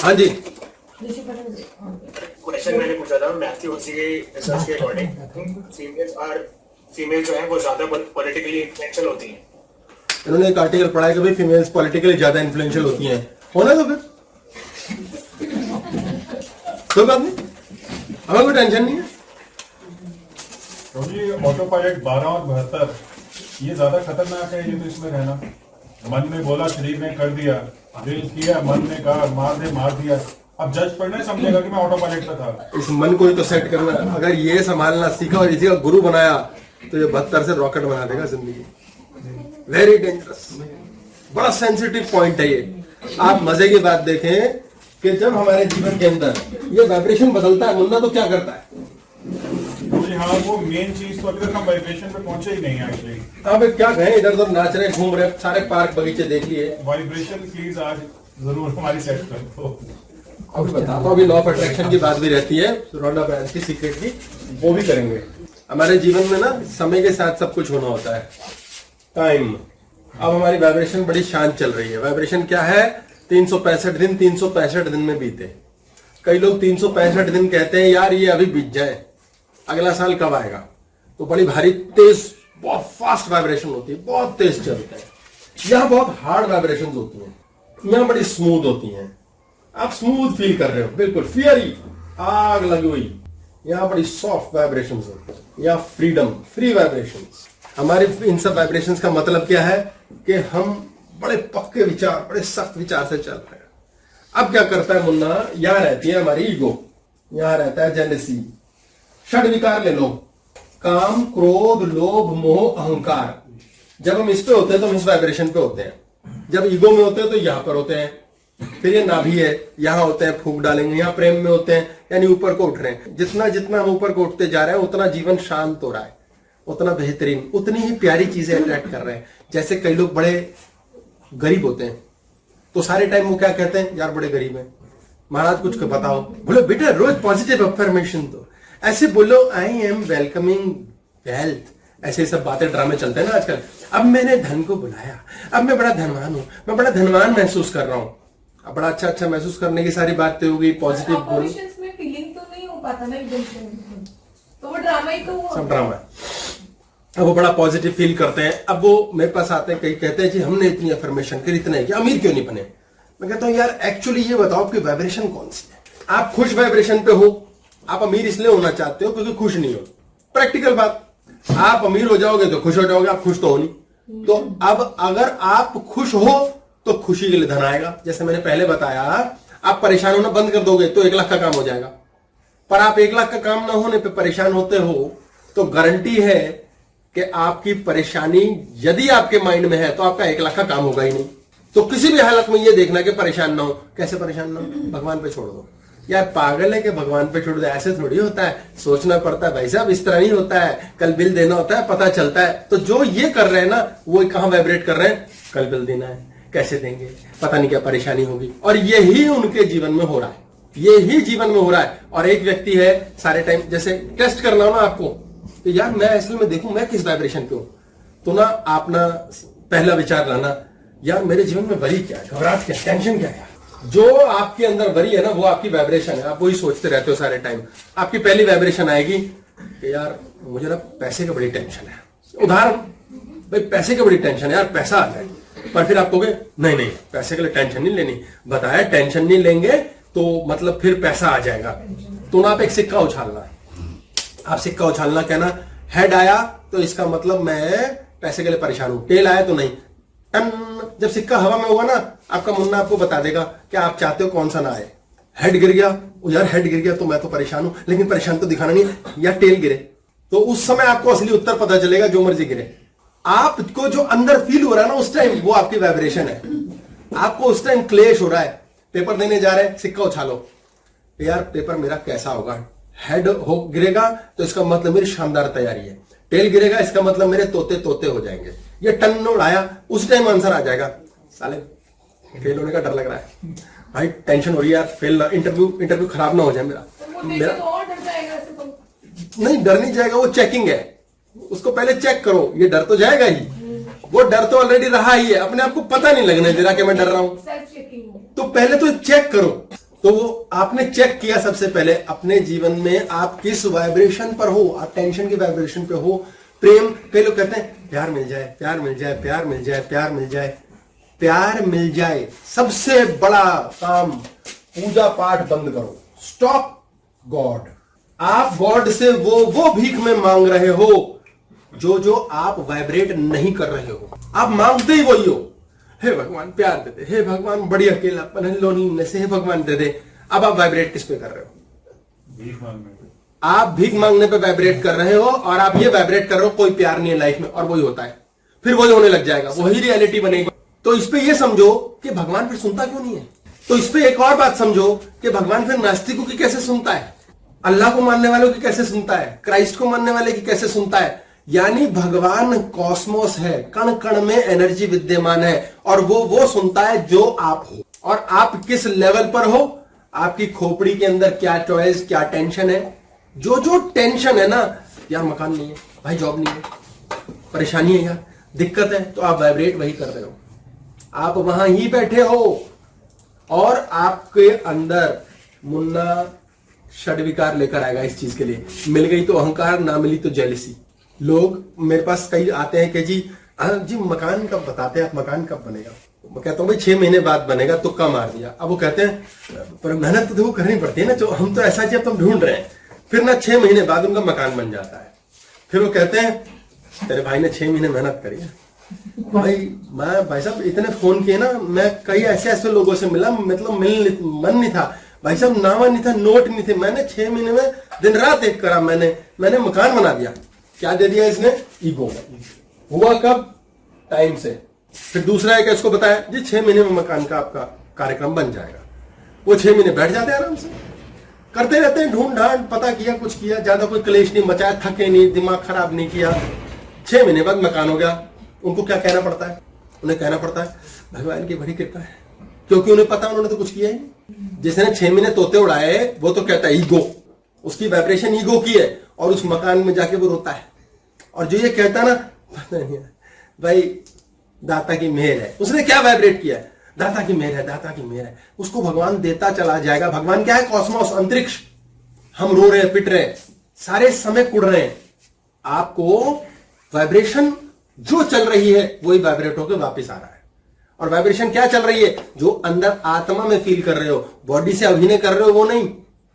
हाँ जी, क्वेश्चन मैंने पूछा था मैथ्यू हसी के रिसर्च के अकॉर्डिंग फीमेल जो है वो ज्यादा पॉलिटिकली इन्फ्लुएंशियल होती है। इन्होंने एक आर्टिकल पढ़ा है कि भाई फीमेल्स पॉलिटिकली ज्यादा इन्फ्लुएंशियल होती हैं। होना तो फिर कोई बात नहीं, हमें कोई टेंशन नहीं है। तो ये ऑटो पायलट 12 और 72 ये ज्यादा खतरनाक है। ये तो इसमें रहना, मन ने बोला शरीर ने कर दिया, दिल किया मन ने कहा मार दे मार दिया। अब जज पढ़ने समझेगा कि मैं ऑटो पायलट का था। इस मन को ही तो सेट करना है। अगर ये संभालना सीखा और इसी का गुरु बनाया तो ये 72 से रॉकेट बना देगा जिंदगी। वेरी डेंजरस, बड़ा सेंसिटिव पॉइंट है ये। आप मजे की बात देखें कि जब हमारे जीवन के अंदर ये वाइब्रेशन बदलता है, मुन्ना तो क्या करता है? जी हाँ, वो मेन चीज तो अभी तक हम वाइब्रेशन पे पहुंचे ही नहीं है एक्चुअली। अब क्या कहें, इधर उधर नाच रहे घूम रहे, सारे पार्क बगीचे देख लिए। वाइब्रेशन प्लीज आज जरूर हमारी सेट कर दो। अभी बताता हूँ, अभी लॉ ऑफ अट्रैक्शन की बात भी रहती है, रोंडा ब्रांच की सीक्रेट की, वो भी करेंगे। हमारे जीवन में ना समय के साथ सब कुछ होना होता है। टाइम, अब हमारी वाइब्रेशन बड़ी शांत चल रही है। वाइब्रेशन क्या है? 365 दिन 365 दिन में बीते। कई लोग 365 दिन कहते हैं यार ये अभी बीत जाए, अगला साल कब आएगा? तो बड़ी भारी तेज, बहुत फास्ट वाइब्रेशन होती है, बहुत तेज चलते हैं। यहाँ बहुत हार्ड वाइब्रेशन होती हैं, यहाँ बड़ी स्मूथ होती हैं। आप स्मूथ फील कर रहे हो, बिल्कुल फियरी आग लगी हुई। यहाँ बड़ी सॉफ्ट वाइब्रेशंस होती है, यहाँ फ्रीडम, फ्री वाइब्रेशंस। हमारे इन सब वाइब्रेशंस का मतलब क्या है कि हम बड़े पक्के विचार, बड़े सख्त विचार से चल रहे हैं। अब क्या करता है मुन्ना, यहाँ रहती है हमारी ईगो, यहाँ रहता है जेलसी। षड विकार ले लो, काम, क्रोध, लोभ, मोह, अहंकार। जब हम इस पे होते हैं तो हम इस वाइब्रेशन पे होते हैं। जब ईगो में होते हैं तो यहाँ पर होते हैं। फिर ये नाभि है, यहाँ होते हैं, फूंक डालेंगे। यहाँ प्रेम में होते हैं, यानी ऊपर को उठ रहे हैं। जितना जितना हम ऊपर को उठते जा रहे हैं उतना जीवन शांत हो रहा है, उतना बेहतरीन, उतनी ही प्यारी चीजें अट्रैक्ट कर रहे हैं। जैसे कई लोग बड़े गरीब होते हैं तो सारे टाइम वो क्या कहते हैं, यार बड़े गरीब हैं, महाराज कुछ बताओ। बोलो बेटा रोज पॉजिटिव अफर्मेशन दो, ऐसे बोलो आई एम वेलकमिंग वेल्थ। ऐसे सब बातें ड्रामे चलते हैं ना आजकल। अब मैंने धन को बुलाया, अब मैं बड़ा धनवान हूं, मैं बड़ा धनवान महसूस कर रहा हूं। अब बड़ा अच्छा अच्छा महसूस करने की सारी बातें होगी, पॉजिटिव बोल। में फीलिंग तो नहीं हो पाता ना एकदम से, तो वो ड्रामा ही तो हुआ। सब ड्रामा है। अब वो बड़ा पॉजिटिव फील करते हैं। अब वो मेरे पास आते हैं, कई कहते हैं जी हमने इतनी अफर्मेशन करी, इतना है कि अमीर क्यों नहीं बने। मैं कहता हूं यार एक्चुअली ये बताओ आपकी वाइब्रेशन कौन सी है। आप खुश वाइब्रेशन पे हो, आप अमीर इसलिए होना चाहते हो क्योंकि खुश नहीं हो। प्रैक्टिकल बात, आप अमीर हो जाओगे तो खुश हो जाओगे, आप खुश तो हो नहीं। तो अब अगर आप खुश हो तो खुशी के लिए धन आएगा। जैसे मैंने पहले बताया, आप परेशान होना बंद कर दोगे तो 1 लाख का काम हो जाएगा। पर आप 1 लाख का काम ना होने पे परेशान होते हो तो गारंटी है कि आपकी परेशानी यदि आपके माइंड में है तो आपका 1 लाख का काम होगा ही नहीं। तो किसी भी हालत में ये देखना कि परेशान ना हो। कैसे परेशान ना हो? भगवान पे छोड़ दो। यार पागल है कि भगवान पे छोड़ दो, ऐसे थोड़ी होता है। सोचना पड़ता है भाई साहब, इस तरह नहीं होता है। कल बिल देना होता है, पता चलता है। तो जो ये कर रहे हैं ना, वो कहां वाइब्रेट कर रहे हैं, कल बिल देना है, कैसे देंगे, पता नहीं क्या परेशानी होगी। और यही उनके जीवन में हो रहा है, यही जीवन में हो रहा है। और एक व्यक्ति है सारे टाइम, जैसे टेस्ट करना हो ना आपको, तो यार मैं असल में देखूं मैं किस वाइब्रेशन पे हूं, तो ना आप ना पहला विचार लाना, यार मेरे जीवन में वरी क्या है, घबराहट क्या, टेंशन क्या है। जो आपके अंदर वरी है ना, वो आपकी वाइब्रेशन है। आप वही सोचते रहते हो सारे टाइम। आपकी पहली वाइब्रेशन आएगी कि यार मुझे ना पैसे की बड़ी टेंशन है। उदाहरण, भाई पैसे की बड़ी टेंशन है यार, पैसा आ जाए। पर फिर आप कहोगे नहीं नहीं पैसे के लिए टेंशन नहीं लेनी। बताया टेंशन नहीं लेंगे तो मतलब फिर पैसा आ जाएगा। तो ना आप एक सिक्का उछालना, आप सिक्का उछालना, कहना हेड आया तो इसका मतलब मैं पैसे के लिए परेशान हूं, टेल आया तो नहीं। टन, जब सिक्का हवा में होगा ना, आपका मुन्ना आपको बता देगा कि आप चाहते हो कौन सा ना आए। हेड गिर गया, यार हेड गिर गया तो मैं तो परेशान हूं, लेकिन परेशान तो दिखाना नहीं, या टेल गिरे तो उस समय आपको असली उत्तर पता चलेगा, जो मर्जी गिरे। आपको जो अंदर फील हो रहा है ना उस टाइम, वो आपकी वाइब्रेशन है। आपको उस टाइम क्लेश हो रहा है, पेपर देने जा रहे हैं, सिक्का उछालो, यार पेपर मेरा कैसा होगा। हेड हो गिरेगा तो इसका मतलब मेरी शानदार तैयारी है। टेल गिरेगा इसका मतलब मेरे तोते तोते हो जाएंगे। ये टन उड़ाया, उस टाइम आंसर आ जाएगा। साले फेल होने का डर लग रहा है भाई, टेंशन हो रही है यार, फेल इंटरव्यू खराब ना हो जाए मेरा। तो और डर जाएगा ऐसे तो। नहीं डर नहीं जाएगा, वो चेकिंग है। उसको पहले चेक करो, ये डर तो जाएगा ही, वो डर तो ऑलरेडी रहा ही है। अपने आप को पता नहीं लगने दे रहा कि मैं डर रहा हूं, सेल्फ चेकिंग। तो पहले तो चेक करो, तो वो आपने चेक किया सबसे पहले अपने जीवन में आप किस वाइब्रेशन पर हो, आप टेंशन की वाइब्रेशन पे हो, प्रेम, कई लोग कहते हैं प्यार मिल जाए, प्यार मिल जाए, प्यार मिल जाए, प्यार मिल जाए, प्यार मिल जाए, सबसे बड़ा काम पूजा पाठ बंद करो, स्टॉप गॉड। आप गॉड से वो भीख में मांग रहे हो जो आप वाइब्रेट नहीं कर रहे हो, आप मांगते ही वही हो। हे भगवान प्यार दे दे, हे भगवान बड़ी अकेलापन है, लोनलीनेस से, हे भगवान दे दे। अब आप वाइब्रेट किस पे कर रहे हो? भीख मांगने पे। आप भीख मांगने पे वाइब्रेट कर रहे हो, और आप ये वाइब्रेट कर रहे हो कोई प्यार नहीं है लाइफ में, और वही होता है, फिर वही होने लग जाएगा, वही रियलिटी बनेगी। तो इस पे ये समझो कि भगवान फिर सुनता क्यों नहीं है। तो इस पे एक और बात समझो कि भगवान फिर नास्तिकों की कैसे सुनता है, अल्लाह को मानने वालों की कैसे सुनता है, क्राइस्ट को मानने वाले की कैसे सुनता है। यानी भगवान कॉस्मोस है, कण कण में एनर्जी विद्यमान है, और वो सुनता है जो आप हो, और आप किस लेवल पर हो, आपकी खोपड़ी के अंदर क्या चॉइस, क्या टेंशन है। जो टेंशन है ना, यार मकान नहीं है भाई, जॉब नहीं है, परेशानी है यार, दिक्कत है, तो आप वाइब्रेट वही कर रहे हो, आप वहां ही बैठे हो, और आपके अंदर मुन्ना षड्विकार लेकर आएगा इस चीज के लिए। मिल गई तो अहंकार, ना मिली तो जेलसी। लोग मेरे पास कई आते हैं कि जी मकान कब बताते हैं आप, मकान कब बनेगा। मैं कहता हूँ भाई 6 महीने बाद बनेगा, तुक्का मार दिया। अब वो कहते हैं पर मेहनत तो देखो करनी पड़ती है ना, जो हम तो ऐसा जब तुम ढूंढ रहे हैं, फिर ना 6 महीने बाद उनका मकान बन जाता है। फिर वो कहते हैं तेरे भाई ने 6 महीने मेहनत करी है। भाई साहब इतने फोन किए ना, मैं कई ऐसे लोगों से मिला, मतलब मन नहीं था भाई साहब, नावा नहीं था, नोट नहीं थे, मैंने 6 महीने में दिन रात एक करा, मैंने मकान बना दिया। क्या दे दिया इसने? ईगो। हुआ कब? टाइम से। फिर दूसरा है कि इसको बताया जी 6 महीने में मकान का आपका कार्यक्रम बन जाएगा। वो 6 महीने बैठ जाते हैं आराम से, करते रहते हैं ढूंढ ढांड, पता किया, कुछ किया, ज्यादा कोई क्लेश नहीं मचाया, थके नहीं, दिमाग खराब नहीं किया, 6 महीने बाद मकान हो गया। उनको क्या कहना पड़ता है? उन्हें कहना पड़ता है भगवान की बड़ी कृपा है, क्योंकि उन्हें पता उन्होंने तो कुछ किया ही नहीं। जिसने 6 महीने तोते उड़ाए वो तो कहता है ईगो, उसकी वाइब्रेशन ईगो की है, और उस मकान में जाके वो रोता है। और जो ये कहता ना पता नहीं है भाई दाता की मेहर है, उसने क्या वाइब्रेट किया है? दाता की मेहर है, दाता की मेहर है, उसको भगवान देता चला जाएगा। भगवान क्या है? कॉस्मोस, अंतरिक्ष। हम रो रहे हैं, पिट रहे हैं, सारे समय कुड़ रहे हैं, आपको वाइब्रेशन जो चल रही है वही वाइब्रेट होकर वापस आ रहा है। और वाइब्रेशन क्या चल रही है? जो अंदर आत्मा में फील कर रहे हो, बॉडी से अभिनय कर रहे हो वो नहीं।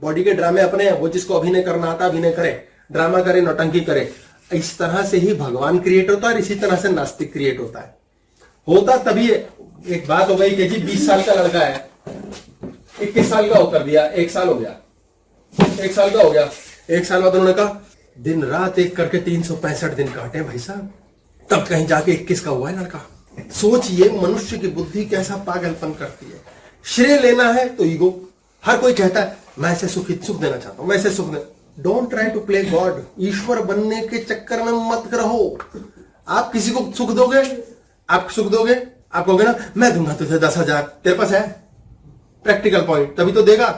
बॉडी के ड्रामे अपने हैं, वो जिसको अभिनय करना आता अभिनय करे, ड्रामा करे, नौटंकी करे। इस तरह से ही भगवान क्रिएट होता है, और इसी तरह से नास्तिक क्रिएट होता है। होता तभी है। एक बात हो गई कि जी 20 साल का लड़का है, 21 साल का होकर दिया, 1 साल हो गया, 1 साल का हो गया, 1 साल बाद उन्होंने कहा दिन रात एक करके 365 दिन काटे भाई साहब, तब कहीं जाके 21 का हुआ है लड़का। सोचिए मनुष्य की बुद्धि कैसा पागलपन करती है। श्रेय लेना है तो ईगो, हर कोई कहता है मैं ऐसे सुख देना चाहता हूं, मैं ऐसे सुख दे। Don't try to play God. ईश्वर बनने के चक्कर में मत रहो। आप किसी को सुख दोगे, आप सुख दोगे, आप कहोगे ना मैं दूंगा तुझे 10,000, तेरे पास है प्रैक्टिकल पॉइंट, तभी तो देगा।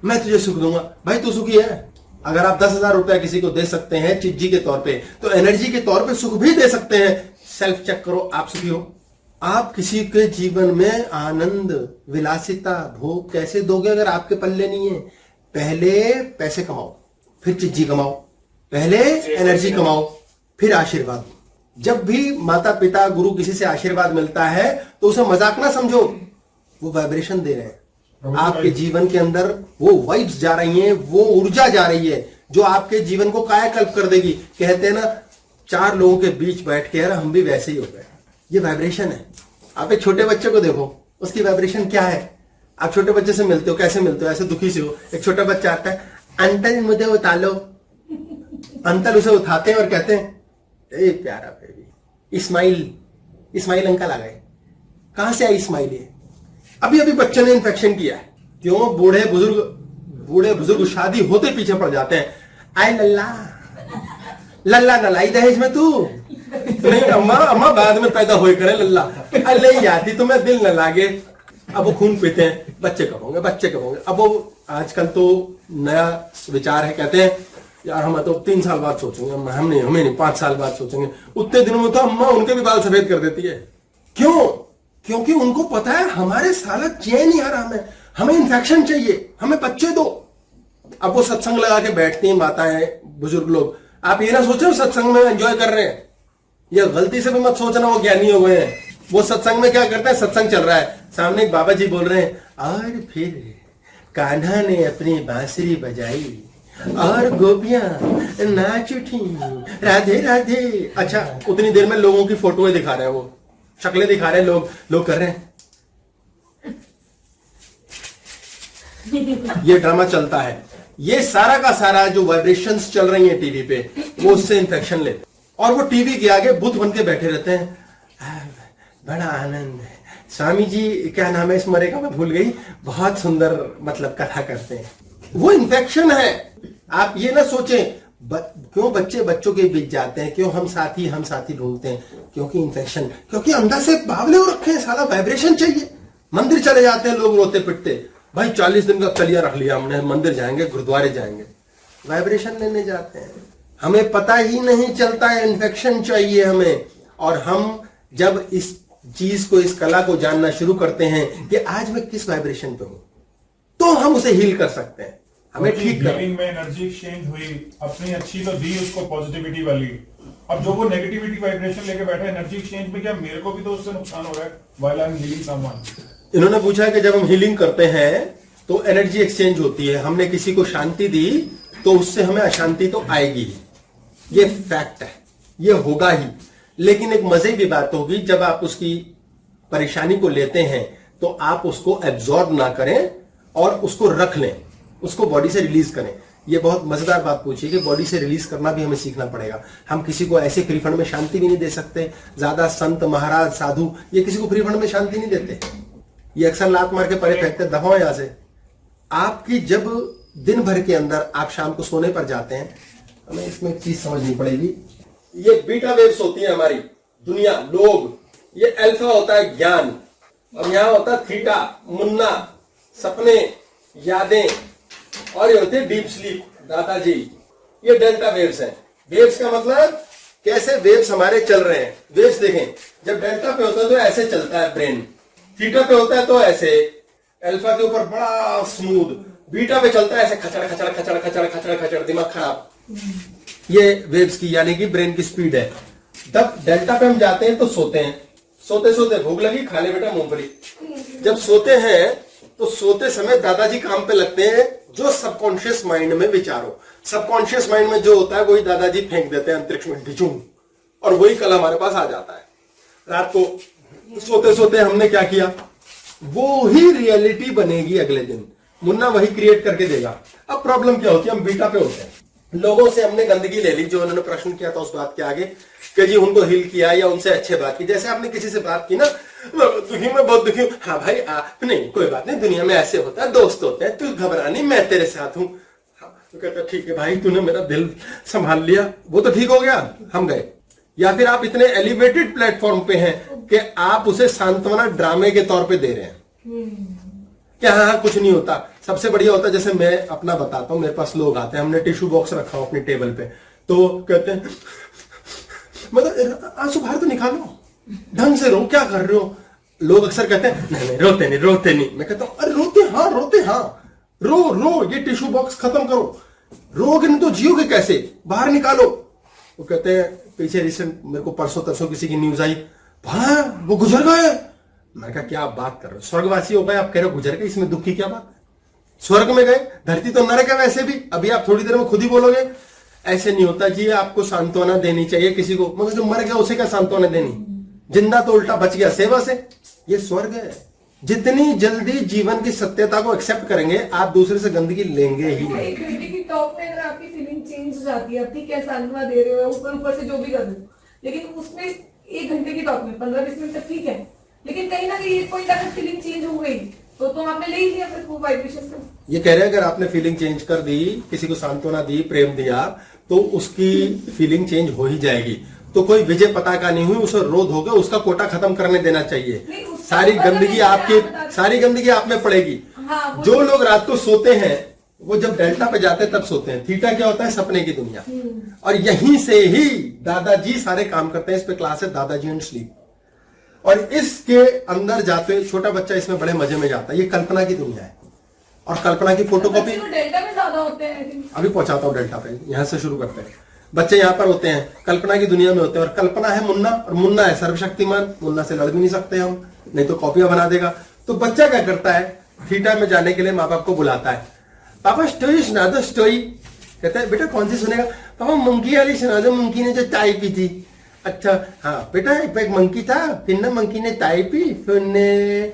मैं तुझे सुख दूंगा, भाई तू सुखी है। अगर आप 10,000 रुपया किसी को दे सकते हैं चिज्जी के तौर पे, तो एनर्जी के तौर पे सुख भी दे सकते हैं। सेल्फ चेक करो, आप सुखी हो? आप किसी के जीवन में आनंद, विलासिता, भोग कैसे दोगे अगर आपके पल्ले नहीं है? पहले पैसे कमाओ, फिर चिज्जी कमाओ, पहले एनर्जी कमाओ, फिर आशीर्वाद। जब भी माता पिता गुरु किसी से आशीर्वाद मिलता है तो उसे मजाक ना समझो, वो वाइब्रेशन दे रहे हैं। आपके जीवन के अंदर वो वाइब्स जा रही हैं, वो ऊर्जा जा रही है जो आपके जीवन को कायाकल्प कर देगी। कहते हैं ना 4 लोगों के बीच बैठ के यार हम भी वैसे ही हो गए। ये वाइब्रेशन है। आप एक छोटे बच्चे को देखो, उसकी वाइब्रेशन क्या है? आप छोटे बच्चे से मिलते हो, कैसे मिलते हो? ऐसे दुखी से हो। एक छोटा बच्चा आता है, अंकल मुझे उठा लो। अंकल उसे उठाते हैं और कहते हैं ए प्यारा बेबी, इस्माइल अंकल आ गए। कहां से आई इस्माइल? ये अभी अभी बच्चे ने इन्फेक्शन किया है। क्यों? बूढ़े बुजुर्ग शादी होते पीछे पड़ जाते हैं। आए लल्ला नलाई दहेज में तू नहीं, अम्मा बाद में पैदा हो करे लल्ला, अल्ले याती तुम्हें दिल न लागे। अब वो खून पीते हैं, बच्चे कब होंगे। अब वो आजकल तो नया विचार है, कहते हैं यार हम तो 3 साल बाद सोचेंगे, हमें नहीं 5 साल बाद सोचेंगे। उतने दिनों में तो अम्मा उनके भी बाल सफेद कर देती है। क्यों? क्योंकि उनको पता है हमारे साला चैन ही हराम है, हमें इन्फेक्शन चाहिए, हमें बच्चे दो। अब वो सत्संग लगा के बैठती हैं माताएं, बुजुर्ग लोग। आप ये ना सोचो सत्संग में एंजॉय कर रहे हैं, या गलती से भी मत सोचना वो ज्ञानी हो गए हैं। वो सत्संग में क्या करते हैं, सत्संग चल रहा है, सामने एक बाबा जी बोल रहे हैं, और फिर कान्हा ने अपनी बांसुरी बजाई और गोपियां नाच उठी, राधे राधे। अच्छा, उतनी देर में लोगों की फोटोएं दिखा रहे हैं, वो शक्लें दिखा रहे हैं, लोग कर रहे हैं। ये ड्रामा चलता है। ये सारा का सारा जो वाइब्रेशंस चल रही हैं टीवी पे, वो उससे इंफेक्शन लेते, और वो टीवी के आगे बुत बन के बैठे रहते हैं। बड़ा आनंद है। स्वामी जी क्या नाम है इस मरे का, मैं भूल गई, बहुत सुंदर मतलब कथा करते हैं। वो इन्फेक्शन है। आप ये ना सोचें क्यों बच्चे बच्चों के बीच जाते हैं, क्यों हम साथी ढूंढते हैं, क्योंकि इन्फेक्शन, क्योंकि अंदर से बावले हो रखे हैं, साला वाइब्रेशन चाहिए। मंदिर चले जाते हैं लोग रोते पिटते, भाई 40 दिन का कलिया रख लिया हमने, मंदिर जाएंगे, गुरुद्वारे जाएंगे, वाइब्रेशन लेने जाते हैं। हमें पता ही नहीं चलता है इन्फेक्शन चाहिए हमें। और हम जब इस चीज को, इस कला को जानना शुरू करते हैं कि आज मैं किस वाइब्रेशन पे हूं, तो हम उसे हील कर सकते हैं, हमें ठीक कर। में एनर्जी एक्सचेंज हुई, अपनी अच्छी तो दी उसको पॉजिटिविटी वाली, अब जो वो नेगेटिविटी वाइब्रेशन लेके बैठे एनर्जी एक्सचेंज में, क्या मेरे को भी तो उससे नुकसान हो रहा है while I am healing someone. इन्होंने पूछा है कि जब हम हीलिंग करते हैं तो एनर्जी एक्सचेंज होती है, हमने किसी को शांति दी तो उससे हमें अशांति तो आएगी ही, ये फैक्ट है, ये होगा ही। लेकिन एक मजे की बात होगी, जब आप उसकी परेशानी को लेते हैं तो आप उसको एब्जॉर्ब ना करें और उसको रख लें, उसको बॉडी से रिलीज करें। ये बहुत मजेदार बात पूछी कि बॉडी से रिलीज करना भी हमें सीखना पड़ेगा। हम किसी को ऐसे फ्री फंड में शांति भी नहीं दे सकते। ज्यादा संत महाराज साधु ये किसी को फ्री फंड में शांति नहीं देते, ये अक्सर लात मार के परे फेंकते, दफाओ यहां से। आपकी जब दिन भर के अंदर आप शाम को सोने पर जाते हैं, हमें इसमें एक चीज समझनी पड़ेगी, ये बीटा वेव्स होती है हमारी दुनिया, लोग, ये अल्फा होता है ज्ञान, और यहां होता है थीटा मुन्ना, सपने, यादें, और ये होती है डीप स्लीप, दादाजी। ये डेल्टा वेव्स हैं। वेव्स का मतलब कैसे वेव्स हमारे चल रहे हैं। वेव्स देखें, जब डेल्टा पे होता है तो ऐसे चलता है ब्रेन, थीटा पे होता है तो ऐसे, अल्फा के ऊपर बड़ा स्मूथ, बीटा पे चलता है ऐसे खचड़ खचड़ खचड़ खचड़ खचड़ खचड़, दिमाग खराब। ये वेव्स की यानी कि ब्रेन की स्पीड है। जब डेल्टा पे हम जाते हैं तो सोते हैं, सोते सोते भूख लगी, खा ले बेटा मूंगफली। जब सोते हैं तो सोते समय दादाजी काम पे लगते हैं, जो सबकॉन्शियस माइंड में विचारो, सबकॉन्शियस माइंड में जो होता है वही दादाजी फेंक देते हैं अंतरिक्ष में, ढिचूम, और वही कल हमारे पास आ जाता है। रात को सोते सोते हमने क्या किया, वो ही रियलिटी बनेगी अगले दिन, मुन्ना वही क्रिएट करके देगा। अब प्रॉब्लम क्या होती है, हम बीटा पे होते हैं, लोगों से हमने गंदगी ले ली, जो उन्होंने प्रश्न किया था उस बात के आगे कि जी उनको हील किया या उनसे अच्छे बात की। जैसे आपने किसी से बात की ना, मैं बहुत दुखी हूं, हाँ भाई नहीं कोई बात नहीं, दुनिया में ऐसे होता है, दोस्त होते हैं, तू घबरा नहीं, मैं तेरे साथ हूं। तो कहता ठीक है भाई, तूने मेरा दिल संभाल लिया, वो तो ठीक हो गया, हम गए। या फिर आप इतने एलिवेटेड प्लेटफॉर्म पे हैं कि आप उसे सांत्वना ड्रामे के तौर पे दे रहे हैं क्या हाँ कुछ नहीं होता। सबसे बढ़िया होता है, जैसे मैं अपना बताता हूं, मेरे पास लोग आते हैं, हमने टिश्यू बॉक्स रखा हो अपनी टेबल पे, तो कहते हैं मतलब आंसू बाहर तो निकालो, ढंग से रो, क्या कर रहे हो। लोग अक्सर कहते हैं नहीं रोते नहीं। मैं कहता हूं अरे रोते हाँ, रो, ये टिश्यू बॉक्स खत्म करो, रोगे नहीं तो जियोगे कैसे, बाहर निकालो। वो कहते हैं पीछे रिसेंट मेरे को परसों तरसों किसी की न्यूज आई, वो गुजर गए। मैं कहा क्या बात कर रहे हो, स्वर्गवासी हो गए, आप कह रहे हो गुजर गए, इसमें दुख की क्या बात, स्वर्ग में गए, धरती तो नरक है वैसे भी, अभी आप थोड़ी देर में खुद ही बोलोगे। ऐसे नहीं होता जी, आपको सांत्वना देनी चाहिए किसी को, मगर जो मर गया उसे क्या सांत्वना देनी, जिंदा तो उल्टा बच गया सेवा से, ये स्वर्ग है। जितनी जल्दी जीवन की सत्यता को एक्सेप्ट करेंगे, आप दूसरे से गंदगी लेंगे ही नहीं। एक घंटे की टॉक में अगर आपकी फीलिंग चेंज हो जाती है, आप ठीक है सांत्वना दे रहे हो, ऊपर से जो भी कर रहे हो, लेकिन उसमें 1 घंटे की टॉक में 15-20 मिनट तक ठीक है, लेकिन कहीं ना कहीं एक पॉइंट अगर फीलिंग चेंज हो गई तो आपने ले ही लिया फिर वो वाइब्रेशन से। ये कह रहे हैं अगर आपने फीलिंग चेंज कर दी, किसी को सांत्वना दी, प्रेम दिया, तो उसकी फीलिंग चेंज हो ही जाएगी। तो कोई विजय पताका नहीं हुई, उसे रोध हो गया, उसका कोटा खत्म करने देना चाहिए। सारी गंदगी आप में पड़ेगी। हाँ, जो लोग रात को सोते हैं वो जब डेल्टा पे जाते हैं तब सोते हैं। थीटा क्या होता है, सपने की दुनिया, और यहीं से ही दादाजी सारे काम करते हैं। इस पे क्लास है दादाजी एंड स्लीप, और इसके अंदर जाते छोटा बच्चा इसमें बड़े मजे में जाता है। ये कल्पना की दुनिया है, और कल्पना की फोटोकॉपी बच्चे तो डेल्टा में ज्यादा होते हैं I think। अभी पहुंचाता हूँ डेल्टा पे, यहां से शुरू करते हैं। बच्चे यहाँ पर होते हैं, कल्पना की दुनिया में होते हैं, और कल्पना है मुन्ना, और मुन्ना है सर्वशक्तिमान। मुन्ना से लड़ भी नहीं सकते हम, नहीं तो कॉपियां बना देगा। तो बच्चा क्या करता है, थीटा में जाने के लिए माँ बाप को बुलाता है, पापा स्टोरी सुना दो स्टोरी। कहता है बेटा कौन सी सुनेगा, पापा मंकी वाली सुना दो, मंकी ने जो चाय पी थी। अच्छा हाँ बेटा, एक मंकी था, फिर ना मंकी ने चाय पी, फिर ने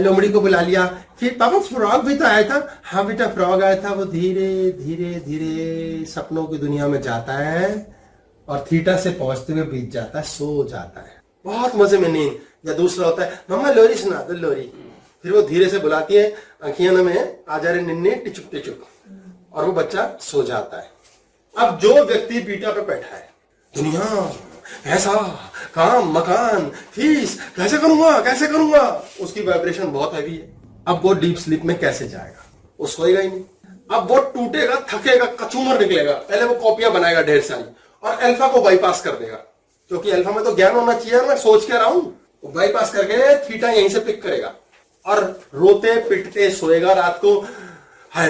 लोमड़ी को बुला लिया, फिर पापा फ्रॉग भी तो आया था। हाँ बेटा फ्रॉग आया था, वो धीरे धीरे धीरे सपनों की दुनिया में जाता है और थीटा से पहुंचते हुए बीत जाता है, सो जाता है, बहुत मजे में नींद। या दूसरा होता है, मम्मा लोरी सुना दो लोरी, फिर वो धीरे से बुलाती है, आंखियां में आ जा रहे निन्ने टिचुक टिचुक, और वो बच्चा सो जाता है। अब जो व्यक्ति बीटा पे बैठा है, दुनिया ऐसा, काम, मकान, फीस, कैसे करूंगा, उसकी वाइब्रेशन बहुत हैवी है। अब वो डीप स्लीप में कैसे जाएगा, वो सोएगा ही नहीं। अब वो टूटेगा, थकेगा, कचूमर निकलेगा। पहले वो कॉपियां बनाएगा ढेर सारी, और अल्फा को बाईपास कर देगा, क्योंकि अल्फा में तो ज्ञान होना चाहिए, मैं सोच के रहा हूं। वो बाईपास करके थीटा यहीं से पिक करेगा और रोते पिटते सोएगा रात को। हाय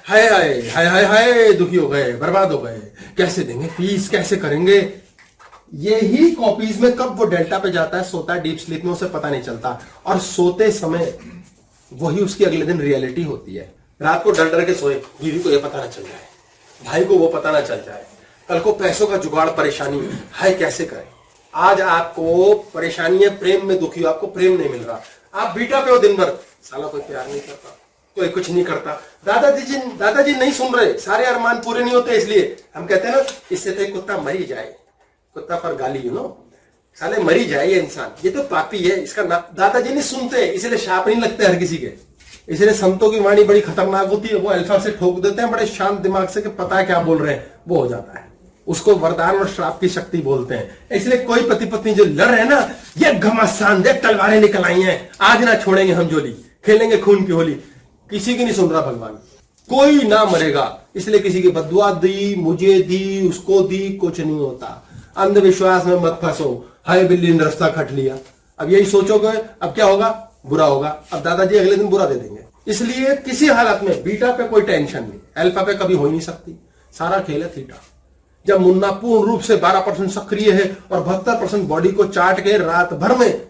हाय हाय हाय हाय हाय, दुखी हो गए, बर्बाद हो गए, कैसे देंगे फीस, कैसे करेंगे। यही कॉपीज में कब वो डेल्टा पे जाता है, सोता है डीप स्लीप में, उसे पता नहीं चलता। और सोते समय वही उसकी अगले दिन रियलिटी होती है। रात को डर डर के सोए, बीवी को ये पता ना चल जाए, भाई को वो पता ना चल जाए, कल को पैसों का जुगाड़, परेशानी है, कैसे करें। आज आपको परेशानी है, प्रेम में दुखी हो, आपको प्रेम नहीं मिल रहा, आप बीटा पे हो दिन भर, साला कोई प्यार नहीं करता, कोई कुछ नहीं करता। दादाजी नहीं सुन रहे, सारे अरमान पूरे नहीं होते, इसलिए हम कहते हैं ना, इससे तो एक कुत्ता मर ही जाए, कुत्ता पर गाली, साले मरी जाए ये इंसान, ये तो पापी है, इसका नाम। दादाजी नहीं सुनते, इसलिए शाप नहीं लगते हर किसी के। इसलिए संतों की वाणी बड़ी खतरनाक होती है, वो अल्फा से ठोक देते हैं बड़े शांत दिमाग से कि पता है क्या बोल रहे हैं, वो हो जाता है। उसको वरदान और श्राप की शक्ति बोलते हैं। इसलिए कोई पति पत्नी जो लड़ रहे हैं ना, ये घमासान, देख तलवारें निकल आई हैं, आज ना छोड़ेंगे हम जोली, खेलेंगे खून की होली। किसी की नहीं सुन रहा भगवान, कोई ना मरेगा, इसलिए किसी की बदुआ दी, मुझे दी, उसको दी, कुछ नहीं होता। अंधविश्वास में मत फंसो, हाय बिल्ली ने रास्ता खट लिया, अब यही सोचोगे, अब क्या होगा, बुरा होगा, अब दादाजी अगले दिन बुरा दे देंगे। इसलिए किसी हालत में बीटा पे कोई टेंशन नहीं, अल्फा पे कभी हो ही नहीं सकती। सारा खेल है थीटा। जब मुन्ना पूर्ण रूप से 12% सक्रिय है और 72% बॉडी को चाट के रात भर में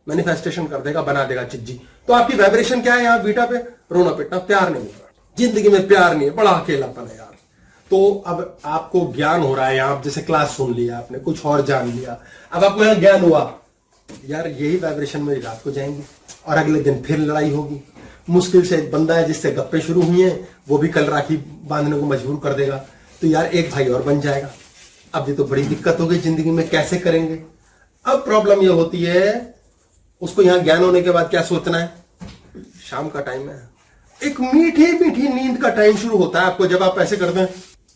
मैनिफेस्टेशन कर देगा, बना देगा चिज्जी, तो आपकी वाइब्रेशन क्या है यहाँ बीटा पे, रोना पिटना, प्यार नहीं मिल रहा, जिंदगी में प्यार नहीं है, बड़ा अकेलापन है यार। तो अब आपको ज्ञान हो रहा है, यहाँ जैसे क्लास सुन लिया आपने, कुछ और जान लिया, अब आपको यहाँ ज्ञान हुआ यार, यही वाइब्रेशन मेरी रात को जाएंगी और अगले दिन फिर लड़ाई होगी। मुश्किल से एक बंदा है जिससे गप्पे शुरू हुई हैं, वो भी कल राखी बांधने को मजबूर कर देगा, तो यार एक भाई और बन जाएगा। अब ये तो बड़ी दिक्कत हो गई जिंदगी में, कैसे करेंगे। अब प्रॉब्लम ये होती है, उसको यहाँ ज्ञान होने के बाद क्या सोचना है, शाम का टाइम है, एक मीठी मीठी नींद का टाइम शुरू होता है आपको। जब आप ऐसे करते हैं,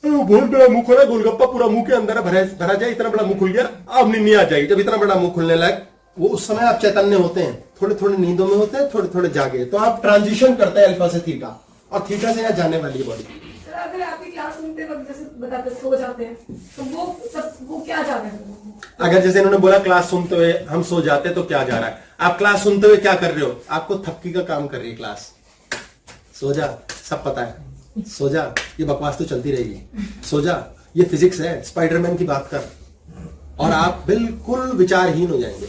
बहुत बड़ा मुंह खोला, गोलगप्पा पूरा मुंह के अंदर भरा जाए, इतना बड़ा मुंह खुल गया, अब नींद आ जाएगी। जब इतना बड़ा मुंह खुलने लगे, वो उस समय आप चैतन्य होते हैं, थोड़े थोड़े नींदों में होते हैं, थोड़े थोड़े जागे, तो आप ट्रांजिशन करते हैं अल्फा से थीटा, और थीटा से यहाँ जाने वाली बॉडी। अगर आपकी क्लास सुनते वक्त जैसे बताते सो जाते हैं, तो वो क्या जा रहे हैं। अगर जैसे इन्होंने बोला क्लास सुनते हुए हम सो जाते, तो क्या जा रहा है, आप क्लास सुनते हुए क्या कर रहे हो, आपको थपकी का काम कर रही है क्लास। सो जा, सब पता है, सो जा, ये बकवास तो चलती रहेगी, सो जा, ये फिजिक्स है, स्पाइडरमैन की बात कर, और आप बिल्कुल विचारहीन हो जाएंगे।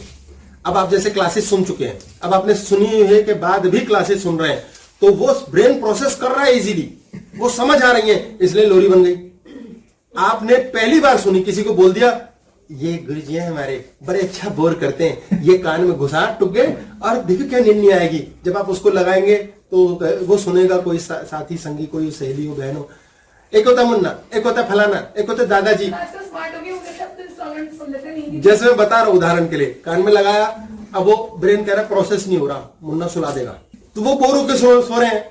अब आप जैसे क्लासेस सुन चुके हैं, अब आपने सुनी है के बाद भी क्लासेस सुन रहे हैं, तो वो ब्रेन प्रोसेस कर रहा है इजीली, वो समझ आ रही है, इसलिए लोरी बन गई। आपने पहली बार सुनी, किसी को बोल दिया ये गुरुजी हैं हमारे, बड़े अच्छा बोर करते हैं, ये कान में घुसा टुक गए, और देखो क्या नींद नहीं आएगी। जब आप उसको लगाएंगे तो वो सुनेगा, कोई साथी संगी, कोई सहेली हो, बहन हो, एक होता मुन्ना, एक होता फलाना, एक होता दादाजी। जैसे मैं बता रहा हूं उदाहरण के लिए, कान में लगाया, अब वो ब्रेन कह रहा प्रोसेस नहीं हो रहा, मुन्ना सुला देगा, तो वो बोर होकर सो रहे हैं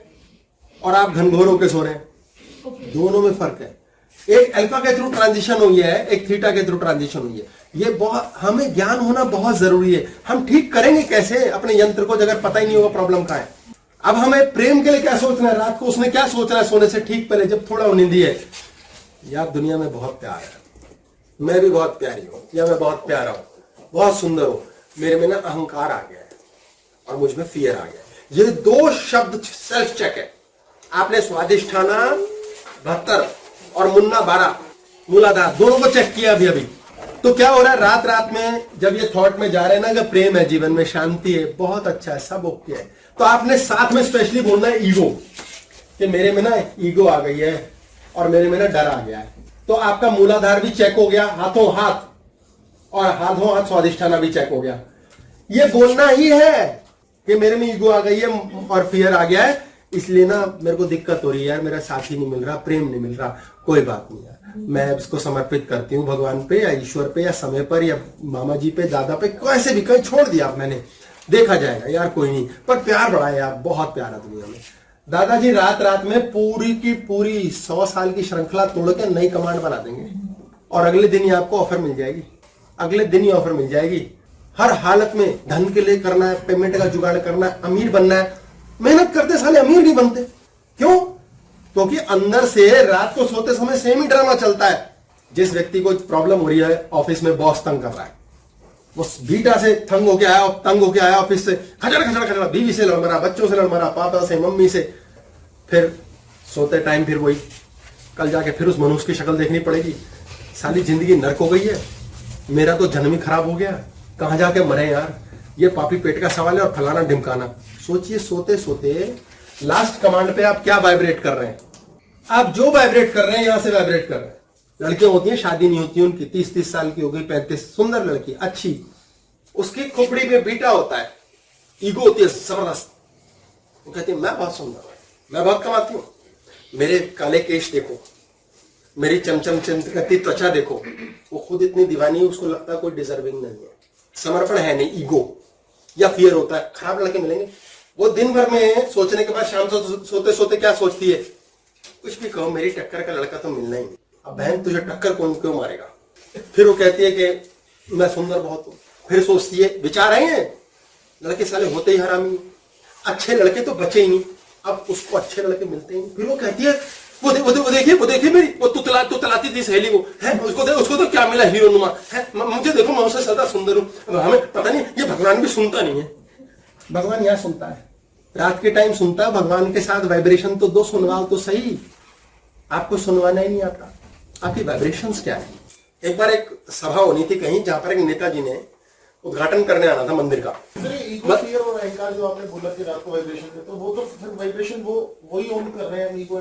और आप घनघोर होकर सो रहे हैं। दोनों में फर्क है, एक अल्फा के थ्रू ट्रांजिशन हुई है, एक थीटा के थ्रू ट्रांजिशन हुई है। ये बहुत, हमें ज्ञान होना बहुत जरूरी है। हम ठीक करेंगे कैसे अपने यंत्र को, अगर पता ही नहीं होगा प्रॉब्लम का है। अब हमें प्रेम के लिए क्या सोचना है, रात को उसने क्या सोचना है सोने से ठीक पहले, जब थोड़ा नींदी है, यार दुनिया में बहुत प्यार है, मैं भी बहुत प्यारी हूं, या मैं बहुत प्यारा हूं, बहुत सुंदर हूं, मेरे में ना अहंकार आ गया है और मुझ में फियर आ गया है। ये दो शब्द सेल्फ चेक है। आपने स्वादिष्ठाना 72 और मुन्ना 12 मूलाधार दोनों को चेक किया अभी। तो क्या हो रहा है, रात रात में जब ये थॉट में जा रहे हैं ना कि प्रेम है, जीवन में शांति है, बहुत अच्छा है, सब ओके है, तो आपने साथ में स्पेशली बोलना है ईगो, कि मेरे में ना ईगो आ गई है और मेरे में ना डर आ गया है। तो आपका मूलाधार भी चेक हो गया, हाथों हाथ, और हाथों हाथ स्वादिष्ठाना भी चेक हो गया। ये बोलना ही है कि मेरे में ईगो आ गई है और फियर आ गया है, इसलिए ना मेरे को दिक्कत हो रही है यार, मेरा साथी नहीं मिल रहा, प्रेम नहीं मिल रहा। कोई बात नहीं यार, मैं इसको समर्पित करती हूँ भगवान पे या ईश्वर पे या समय पर या मामा जी पे, दादा पे, कैसे भी कहीं छोड़ दिया मैंने, देखा जाएगा यार, कोई नहीं। पर प्यार बड़ा है यार, बहुत प्यार है दुनिया में। दादाजी रात रात में पूरी की पूरी 100 साल की श्रृंखला तोड़ के नई कमांड बना देंगे और अगले दिन ही आपको ऑफर मिल जाएगी, अगले दिन ही ऑफर मिल जाएगी। हर हालत में धन के लिए करना है, पेमेंट का जुगाड़ करना है, अमीर बनना है। मेहनत करते साले अमीर नहीं बनते, क्यों? क्योंकि अंदर से रात को सोते समय सेम ही ड्रामा चलता है। जिस व्यक्ति को प्रॉब्लम हो रही है, ऑफिस में बॉस तंग कर रहा है, वो बीटा से तंग होके आया ऑफिस से, खचड़ बीवी से लड़ मरा, बच्चों से लड़ मरा, पापा से, मम्मी से, फिर सोते टाइम फिर वही, कल जाके फिर उस मनुष्य की शक्ल देखनी पड़ेगी। साली जिंदगी नर्क हो गई है, मेरा तो जन्म ही खराब हो गया, कहां जाके मरे यार, ये पापी पेट का सवाल है और फलाना ढिमकाना। सोचिए सोते सोते लास्ट कमांड पे आप क्या वाइब्रेट कर रहे हैं, आप जो वाइब्रेट कर रहे हैं यहां से वाइब्रेट कर रहे हैं। लड़कियां होती हैं, शादी नहीं होती उनकी, 30-30 साल की हो गई, 35, सुंदर लड़की, अच्छी, उसकी खोपड़ी में बीटा होता है, ईगो होती है जबरदस्त। वो कहती है मैं बहुत सुंदर हूं, मैं बहुत कमाती हूं, मेरे काले केश देखो, मेरी चमचम चमचती त्वचा देखो। वो खुद इतनी दीवानी है, उसको लगता है कोई डिजर्विंग नहीं है, समर्पण है नहीं, ईगो या फियर होता है। खराब लड़के मिलेंगे, वो दिन भर में सोचने के बाद शाम सोते सोते क्या सोचती है, कुछ भी कहो मेरी टक्कर का लड़का तो मिलना ही नहीं। अब बहन तुझे टक्कर कौन क्यों मारेगा? फिर वो कहती है कि मैं सुंदर बहुत हूं, फिर सोचती है, विचार आए हैं लड़के साले होते ही हरामी, अच्छे लड़के तो बचे ही नहीं, अब उसको अच्छे लड़के मिलते ही नहीं। फिर वो कहती है वो देखिए मेरी वो तुतलाती थी सहेली को, है उसको तो क्या मिला हीरो नुमा है, मुझे देखो मैं उससे ज्यादा सुंदर हूं। हमें पता नहीं, ये भगवान भी सुनता नहीं है। भगवान यहाँ सुनता है, रात के टाइम सुनता है। भगवान के साथ वाइब्रेशन तो दो, सुनवाओ तो सही, आपको सुनवाना ही नहीं आता। आपकी वाइब्रेशंस क्या है? एक बार एक सभा होनी थी कहीं, जहां पर एक नेताजी ने उद्घाटन करने आना था मंदिर का। ईगो फियर और अहंकार जो आपने बोला कि रात को वाइब्रेशन है, तो वो तो फिर वाइब्रेशन वो वही ओन कर रहे हैं ईगो,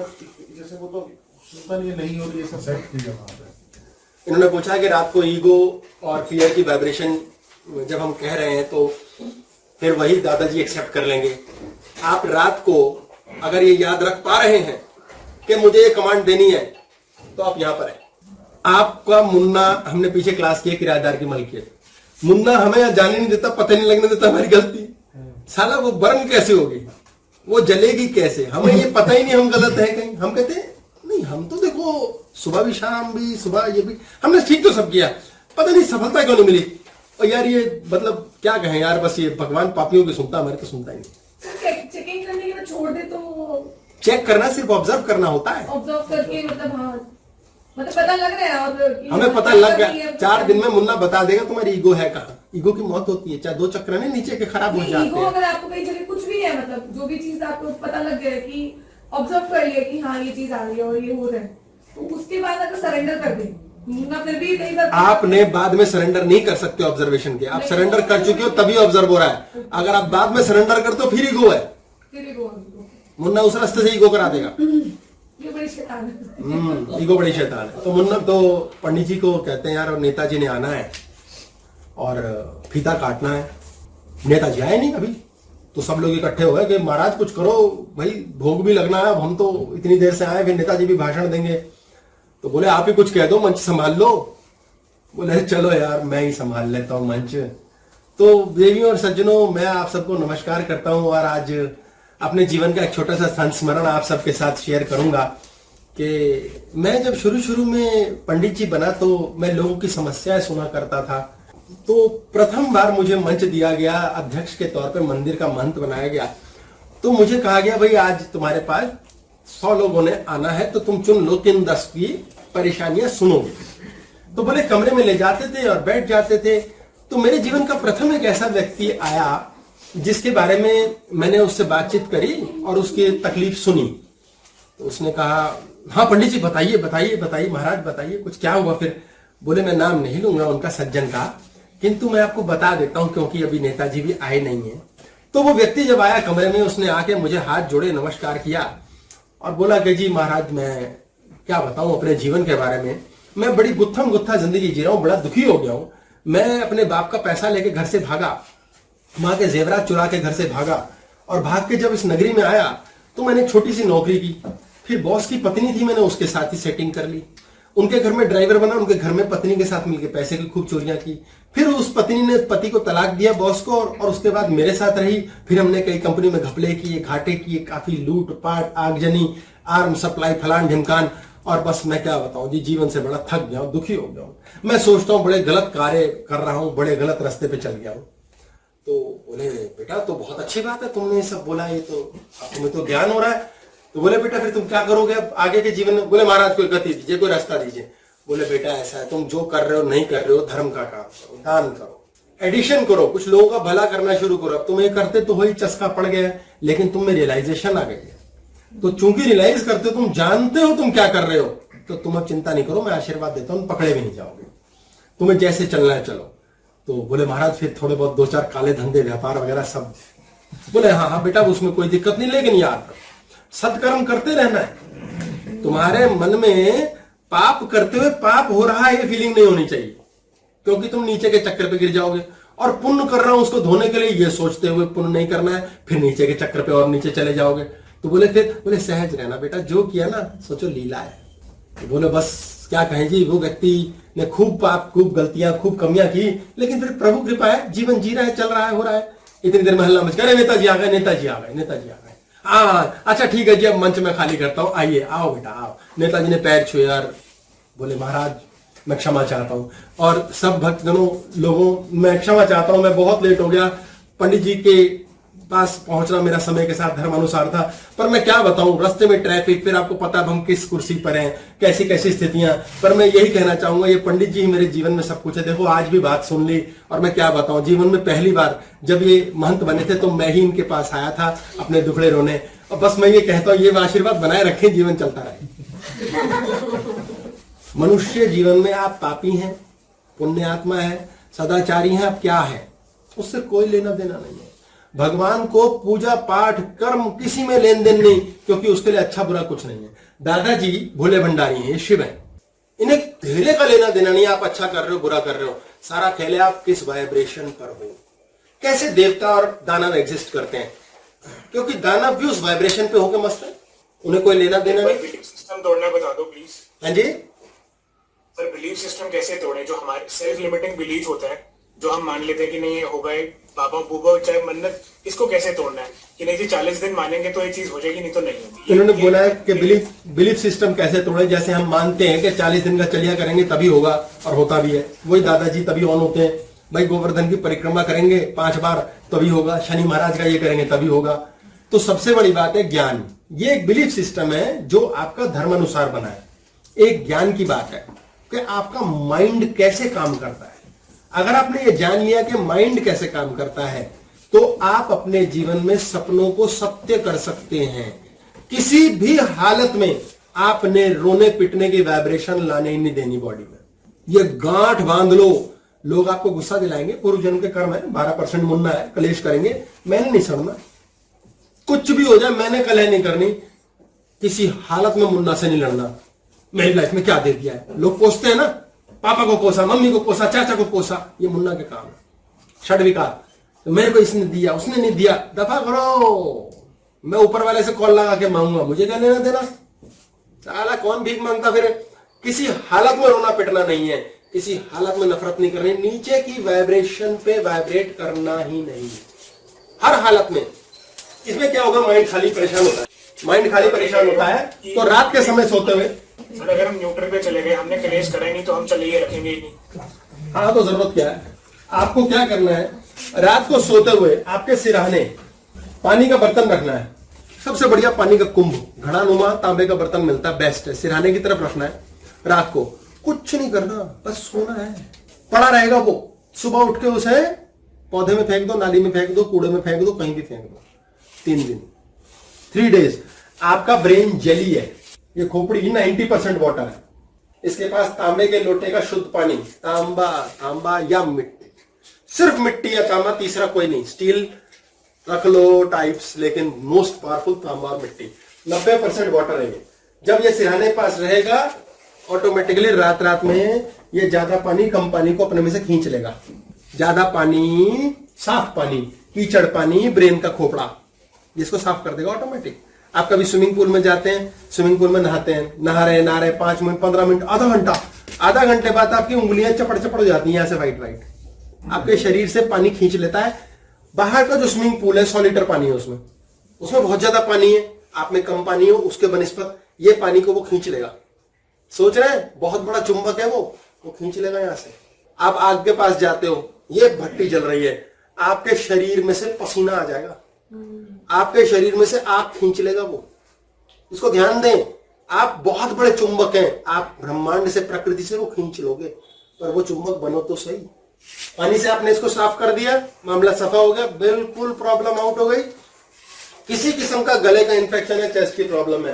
जैसे वो तो सुनता नहीं हो रही है सब सेट किया वहां पे। इन्होंने पूछा कि रात को ईगो और फियर की वाइब्रेशन जब हम कह रहे हैं तो फिर वही दादाजी एक्सेप्ट कर लेंगे। आप रात को अगर ये याद रख पा रहे हैं कि मुझे ये कमांड देनी है, तो आप यहां पर हैं। आपका मुन्ना, हमने पीछे क्लास की किराएदार की मलकियत, मुन्ना हमें जाने नहीं देता, पता नहीं लगने देता हमारी गलती। साला वो बर्न कैसे होगी, वो जलेगी कैसे, हमें ये पता ही नहीं हम गलत है कहीं। हम कहते हैं नहीं, हम तो देखो सुबह भी शाम भी, सुबह ये भी हमने ठीक तो सब किया, पता नहीं सफलता क्यों नहीं मिली। और यार ये मतलब क्या कहें यार, बस ये भगवान पापियों की सुनता, हमारे तो सुनता ही नहीं। चेकिंग करने के बाद छोड़ दे तो चेक करना सिर्फ ऑब्जर्व करना होता है। ऑब्जर्व करके मतलब हाँ, मतलब पता लग रहा है। और हमें पता लग गया, 4 दिन में मुन्ना बता देगा तुम्हारी ईगो है कहाँ। ईगो की मौत होती है, चाहे 2 चक्र नहीं नीचे के खराब हो जाते ईगो हैं। अगर आपको कहीं जगह कुछ भी है, मतलब जो भी चीज आपको पता लग गया कि ऑब्जर्व कर लिया कि हाँ ये चीज आ रही है और ये हो रहा है, तो उसके बाद अगर सरेंडर कर दे मुन्ना, फिर भी कई बार आपने बाद में सरेंडर नहीं कर सकते ऑब्जर्वेशन के, आप सरेंडर कर चुके हो तभी ऑब्जर्व हो रहा है। अगर आप बाद में सरेंडर करते हो फिर ईगो है, फिर ईगो। मुन्ना उस रास्ते से ईगो करा देगा। ये बड़ी शैतान है। ईगो बड़ी शैतान है। तो मुन्ना तो पंडित जी को कहते हैं यार, और नेताजी ने आना है और फीता काटना है। नेताजी आए नहीं अभी, तो सब लोग इकट्ठे हो गए कि महाराज कुछ करो भाई, भोग भी लगना है, अब हम तो इतनी देर से आए, फिर नेताजी भी भाषण देंगे। तो बोले आप ही कुछ कह दो, मंच संभाल लो। बोले चलो यार मैं ही संभाल लेता हूँ मंच। तो देवियों और सज्जनों, मैं आप सबको नमस्कार करता हूँ और आज अपने जीवन का एक छोटा सा संस्मरण आप सबके साथ शेयर करूंगा कि मैं जब शुरू में पंडित जी बना तो मैं लोगों की समस्याएं सुना करता था। तो प्रथम बार मुझे मंच दिया गया, अध्यक्ष के तौर पर मंदिर का महंत बनाया गया। तो मुझे कहा गया भाई आज तुम्हारे पास 100 लोगों ने आना है, तो तुम चुन लो किन 10 की परेशानियां सुनोगे। तो बोले कमरे में ले जाते थे और बैठ जाते थे। तो मेरे जीवन का प्रथम एक ऐसा व्यक्ति आया जिसके बारे में मैंने उससे बातचीत करी और उसकी तकलीफ सुनी। तो उसने कहा हाँ पंडित जी बताइए बताइए बताइए महाराज बताइए कुछ क्या हुआ फिर। बोले मैं नाम नहीं लूंगा उनका सज्जन का, किंतु मैं आपको बता देता हूं क्योंकि अभी नेताजी भी आए नहीं है। तो वो व्यक्ति जब आया कमरे में, उसने आके मुझे हाथ जोड़े, नमस्कार किया और बोला कि जी महाराज मैं क्या बताऊं अपने जीवन के बारे में, मैं बड़ी गुत्थम गुत्था जिंदगी जी रहा हूं, बड़ा दुखी हो गया हूं। मैं अपने बाप का पैसा लेके घर से भागा, माँ के जेवरात चुरा के घर से भागा और भाग के जब इस नगरी में आया तो मैंने छोटी सी नौकरी की। फिर बॉस की पत्नी थी, मैंने उसके साथ ही सेटिंग कर ली, उनके घर में ड्राइवर बना, उनके घर में पत्नी के साथ मिलकर पैसे की खूब चोरियां की। फिर उस पत्नी ने पति को तलाक दिया बॉस को, और उसके बाद मेरे साथ रही। फिर हमने कई कंपनी में घपले किए, घाटे किए, काफी लूट पाट, आगजनी, आर्म सप्लाई, फलान ढिमकान, और बस मैं क्या बताऊं जी, जीवन से बड़ा थक गया हूं, दुखी हो गया हूं। मैं सोचता हूं बड़े गलत कार्य कर रहा हूं, बड़े गलत रास्ते पे चल गया हूं। तो बोले बेटा तो बहुत अच्छी बात है तुमने ये सब बोला, ये तो तुम्हें तो ज्ञान हो रहा है। तो बोले बेटा फिर तुम क्या करोगे अब आगे के जीवन में। बोले महाराज कोई गति दीजिए, कोई रास्ता दीजिए। बोले बेटा ऐसा है, तुम जो कर रहे हो नहीं कर रहे हो, धर्म का काम करो, दान करो, एडिशन करो, कुछ लोगों का भला करना शुरू करो। अब तुम ये करते तो वही चस्का पड़ गया, लेकिन तुम में रियलाइजेशन आ गई है। तो चूंकि रियलाइज करते हो, तुम जानते हो तुम क्या कर रहे हो, तो तुम अब चिंता नहीं करो, मैं आशीर्वाद देता हूं, पकड़े भी नहीं जाओगे, तुम्हें जैसे चलना है चलो। तो बोले महाराज फिर थोड़े बहुत 2-4 काले धंधे व्यापार वगैरह सब। बोले हाँ हाँ बेटा उसमें कोई दिक्कत नहीं, लेकिन यार सत्कर्म करते रहना है। तुम्हारे मन में पाप करते हुए पाप हो रहा है ये फीलिंग नहीं होनी चाहिए, क्योंकि तुम नीचे के चक्कर पे गिर जाओगे। और पुण्य कर रहा हूं उसको धोने के लिए ये सोचते हुए पुण्य नहीं करना है, फिर नीचे के चक्कर पे और नीचे चले जाओगे। तो बोले फिर बोले सहज रहना बेटा, जो किया ना सोचो लीला है। तो बोले बस क्या कहें जी, वो व्यक्ति ने खूब पाप, खूब गलतियां, खूब कमियां की, लेकिन फिर प्रभु कृपा है, जीवन जी रहा है, चल रहा है, हो रहा है। इतनी देर में हल्ला मच गया, नेताजी आ गए, नेताजी आ गए, नेताजी आ गए। हाँ अच्छा ठीक है जी, अब मंच में खाली करता हूँ, आइए आओ बेटा आओ। नेताजी ने पैर छुए और बोले महाराज मैं क्षमा चाहता हूँ, और सब भक्तजनों लोगों मैं क्षमा चाहता हूँ, मैं बहुत लेट हो गया, पंडित जी के पास पहुंचना मेरा समय के साथ धर्मानुसार था, पर मैं क्या बताऊं रास्ते में ट्रैफिक, फिर आपको पता अब हम किस कुर्सी पर हैं, कैसी कैसी स्थितियां। पर मैं यही कहना चाहूंगा, ये पंडित जी मेरे जीवन में सब कुछ है। देखो आज भी बात सुन ली, और मैं क्या बताऊं, जीवन में पहली बार जब ये महंत बने थे तो मैं ही इनके पास आया था अपने दुखड़े रोने, और बस मैं ये कहता हूं ये आशीर्वाद बनाए रखें, जीवन चलता रहे। मनुष्य जीवन में आप पापी हैं, पुण्यात्मा है, सदाचारी हैं, आप क्या है, उससे कोई लेना देना नहीं है। भगवान को पूजा पाठ कर्म किसी में लेन देन नहीं, क्योंकि उसके लिए अच्छा बुरा कुछ नहीं है। दादाजी भोले भंडारी हैं, ये शिव है, इन्हें खेले का लेना देना नहीं। आप अच्छा कर रहे हो बुरा कर रहे हो, सारा खेले आप किस वाइब्रेशन पर हो। कैसे देवता और दानव एग्जिस्ट करते हैं, क्योंकि दानव भी उस वाइब्रेशन पे होकर मस्त है, उन्हें कोई लेना देना नहीं। बिलीफ सिस्टम तोड़ना बता दो प्लीज। हाँ जी सर, बिलीफ सिस्टम कैसे तोड़े, जो हमारे सेल्फ लिमिटिंग बिलीफ होता है, जो हम मान लेते हैं कि नहीं ये होगा, बाबा बूबा चाहे मन्नत, इसको कैसे तोड़ना है कि नहीं जी 40 दिन मानेंगे तो ये चीज हो जाएगी, नहीं तो नहीं होगी। इन्होंने बोला है कि बिलीफ सिस्टम कैसे तोड़े, जैसे हम मानते हैं कि 40 दिन का चलिया करेंगे तभी होगा, और होता भी है। वही दादाजी तभी ऑन होते हैं, भाई गोवर्धन की परिक्रमा करेंगे 5 बार तभी होगा, शनि महाराज का ये करेंगे तभी होगा। तो सबसे बड़ी बात है ज्ञान, ये एक बिलीफ सिस्टम है जो आपका धर्म अनुसार बना है। एक ज्ञान की बात है कि आपका माइंड कैसे काम करता है। अगर आपने ये जान लिया कि माइंड कैसे काम करता है, तो आप अपने जीवन में सपनों को सत्य कर सकते हैं। किसी भी हालत में आपने रोने पिटने की वाइब्रेशन लाने ही नहीं देनी बॉडी में। ये गांठ बांध लो, लोग आपको गुस्सा दिलाएंगे, पूर्व जन्म के कर्म है, 12% मुन्ना है, कलेश करेंगे, मैंने नहीं सड़ना, कुछ भी हो जाए मैंने कलह नहीं करनी, किसी हालत में मुन्ना से नहीं लड़ना। मेरी लाइफ में क्या दे दिया है, लोग कोसते हैं ना, पापा को कोसा, मम्मी को कोसा, चाचा को कोसा, ये मुन्ना के काम है। षड्विकार, तो मेरे को इसने दिया, उसने नहीं दिया, दफा करो। मैं ऊपर वाले से कॉल लगा के मांगूंगा, मुझे क्या लेना देना, साला कौन भीख मांगता फिर। किसी हालत में रोना पिटना नहीं है, किसी हालत में नफरत नहीं करनी, नीचे की वाइब्रेशन पे वाइब्रेट करना ही नहीं, हर हालत में। इसमें क्या होगा, माइंड खाली परेशान होता है, माइंड खाली परेशान होता है, तो रात के समय सोते हुए सर अगर हम न्यूट्रल पे चले गए, हमने कलेश करा ही नहीं, तो हम चलिए रखेंगे ही नहीं। हाँ तो जरूरत क्या है, आपको क्या करना है, रात को सोते हुए आपके सिरहाने पानी का बर्तन रखना है, सबसे बढ़िया पानी का कुंभ, घड़ा नुमा तांबे का बर्तन मिलता है, बेस्ट है, सिरहाने की तरफ रखना है। रात को कुछ नहीं करना, बस सोना है, पड़ा रहेगा वो, सुबह उठ के उसे पौधे में फेंक दो, नाली में फेंक दो, कूड़े में फेंक दो, कहीं भी फेंक दो। 3 दिन 3 डेज। आपका ब्रेन जेली है, ये खोपड़ी 90% वाटर है, इसके पास तांबे के लोटे का शुद्ध पानी, तांबा या मिट्टी, सिर्फ मिट्टी या तांबा, तीसरा कोई नहीं, स्टील रख लो टाइप्स, लेकिन मोस्ट पावरफुल तांबा और मिट्टी, 90% वाटर है ये। जब ये सिरहाने पास रहेगा ऑटोमेटिकली रात में ये ज्यादा पानी कम पानी को अपने में से खींच लेगा। ज्यादा पानी, साफ पानी, कीचड़ पानी, ब्रेन का खोपड़ा, जिसको साफ कर देगा ऑटोमेटिक। आप कभी स्विमिंग पूल में जाते हैं, स्विमिंग पूल में नहाते हैं, नहा रहे 5 मिनट, 15 मिनट, आधा घंटे बाद आपकी उंगलियां चपड़ हो जाती हैं यहां से वाइट, आपके शरीर से पानी खींच लेता है। बाहर का जो स्विमिंग पूल है 100 लीटर पानी है, उसमें बहुत ज्यादा पानी है, आप में कम पानी हो, उसके बनिस्पत ये पानी को वो खींच लेगा। सोच रहे हैं, बहुत बड़ा चुंबक है वो खींच लेगा यहां से। आप आग के पास जाते हो, ये भट्टी जल रही है, आपके शरीर में से पसीना आ जाएगा, आपके शरीर में से आग खींच लेगा वो। इसको ध्यान दें, आप बहुत बड़े चुंबक हैं, आप ब्रह्मांड से, प्रकृति से वो खींच लोगे, पर वो चुंबक बनो तो सही। पानी से आपने इसको साफ कर दिया, मामला सफा हो गया, बिल्कुल प्रॉब्लम आउट हो गई। किसी किस्म का गले का इंफेक्शन है, चेस्ट की प्रॉब्लम है,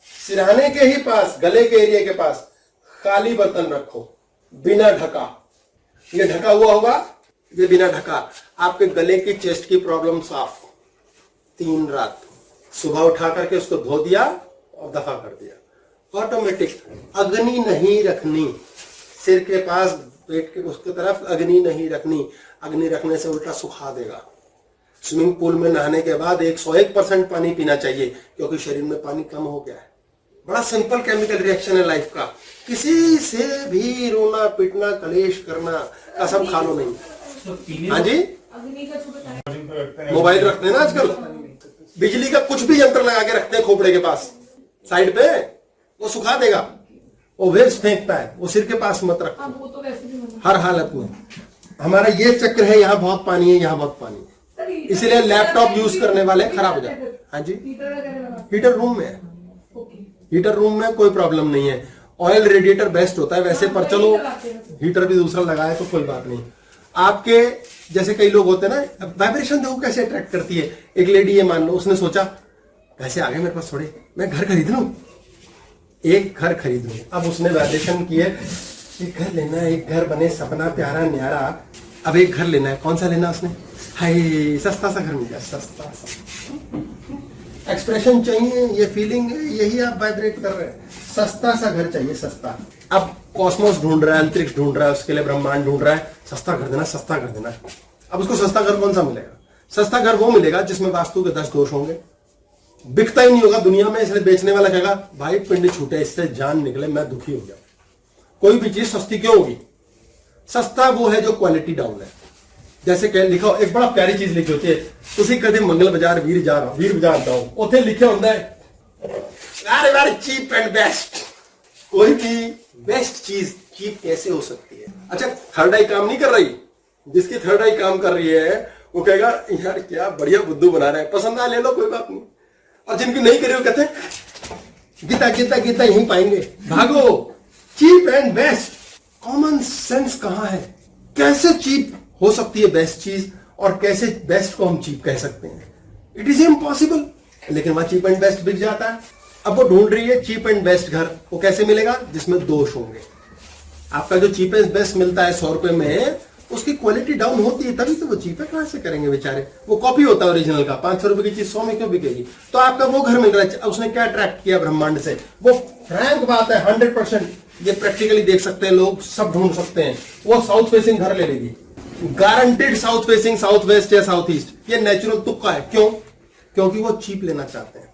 सिरहाने के ही पास, गले के एरिया के पास खाली बर्तन रखो, बिना ढका, ये ढका हुआ होगा, ये बिना ढका, आपके गले की, चेस्ट की प्रॉब्लम साफ। 3 रात, सुबह उठा करके उसको धो दिया और दफा कर दिया, ऑटोमेटिक। अग्नि नहीं रखनी सिर के पास, पेट के उसके तरफ अग्नि नहीं रखनी, अग्नि रखने से उल्टा सुखा देगा। स्विमिंग पूल में नहाने के बाद 101% पानी पीना चाहिए, क्योंकि शरीर में पानी कम हो गया है। बड़ा सिंपल केमिकल रिएक्शन है लाइफ का। किसी से भी रोना पीटना कलेश करना, कसम खा लो नहीं। हाँ जी, अग्नि का जो बताया, मोबाइल रखते हैं ना आजकल, बिजली का कुछ भी यंत्र लगा के रखते हैं खोपड़े के पास साइड पे, वो सुखा देगा, वो वेस्ट फेंकता है, वो सिर के पास मत रखो। वो तो वैसे भी मतलब हर हालत में हमारा ये चक्र है, यहाँ बहुत पानी है, यहाँ बहुत पानी है, इसलिए लैपटॉप यूज करने वाले खराब हो जाते हैं। हाँ जी, हीटर रूम में है, हीटर रूम में कोई प्रॉब्लम नहीं है। ऑयल रेडिएटर बेस्ट होता है वैसे, पर चलो हीटर भी दूसरा लगाए तो कोई बात नहीं। आपके जैसे कई लोग होते हैं ना, वाइब्रेशन देखो कैसे अट्रैक्ट करती है। एक लेडी, ये मान लो, उसने सोचा पैसे आ गए मेरे पास थोड़े, मैं घर खरीद लूं, एक घर खरीद लूं। अब उसने वाइब्रेशन की है, एक घर लेना है, एक घर बने, सपना प्यारा न्यारा, अब एक घर लेना है। कौन सा लेना उसने? हाय, सस्ता सा घर मिल जाए, सस्ता सा। एक्सप्रेशन चाहिए, ये फीलिंग है, यही आप वाइब्रेट कर रहे हैं। सस्ता सा घर चाहिए, सस्ता। अब कॉस्मोस ढूंढ रहा है, अंतरिक्ष ढूंढ रहा है, उसके लिए ब्रह्मांड ढूंढ रहा है, सस्ता कर देना, सस्ता कर देना। अब उसको सस्ता घर कौन सा मिलेगा? सस्ता घर वो मिलेगा जिसमें वास्तु के 10 दोष होंगे, बिकता ही नहीं होगा दुनिया में, इसलिए बेचने वाला कहेगा भाई पिंड छूटे, इससे जान निकले, मैं दुखी हो गया। कोई भी चीज सस्ती क्यों होगी? सस्ता वो है जो क्वालिटी डाउन है। जैसे कह लिखा, एक बड़ा प्यारी चीज लिखी होती है, ਤੁਸੀਂ ਕਦੇ ਮੰਗਲ ਬਾਜ਼ਾਰ ਵੀਰ ਬਾਜ਼ਾਰ ਜਾਓ, ਉੱਥੇ ਲਿਖਿਆ ਹੁੰਦਾ ਹੈ वेरी चीप एंड बेस्ट। कोई भी बेस्ट चीज चीप कैसे हो सकती है? अच्छा, थर्ड आई काम नहीं कर रही, जिसकी थर्ड आई काम कर रही है वो कहेगा यार क्या बढ़िया बुद्धू बना रहा है, पसंद आ ले लो, कोई बात नहीं। और जिनकी नहीं करी वो कहते हैं गीता गीता गीता यहीं पाएंगे, भागो। Cheap and best, common sense कहां है? कैसे चीप हो सकती है बेस्ट चीज, और कैसे बेस्ट को हम चीप कह सकते हैं? It is impossible. लेकिन वहां चीप एंड बेस्ट बिक जाता है। अब वो ढूंढ रही है चीप एंड बेस्ट घर, वो कैसे मिलेगा? जिसमें दोष होंगे। आपका जो चीप एंड बेस्ट मिलता है 100 रुपए में, उसकी क्वालिटी डाउन होती है, तभी तो वो चीप है। कहां से करेंगे बेचारे? वो कॉपी होता है ओरिजिनल का। 500 रुपए की चीज 100 में क्यों बिकेगी? तो आपका वो घर मिल रहा है, उसने क्या अट्रैक्ट किया ब्रह्मांड से? वो फ्रैंक बात है, 100%। ये प्रैक्टिकली देख सकते हैं लोग, सब ढूंढ सकते हैं। वो साउथ फेसिंग घर ले लेगी, guaranteed south facing, south west या साउथ ईस्ट। ये नेचुरल तुक्का है। क्यों? क्योंकि वो चीप लेना चाहते हैं।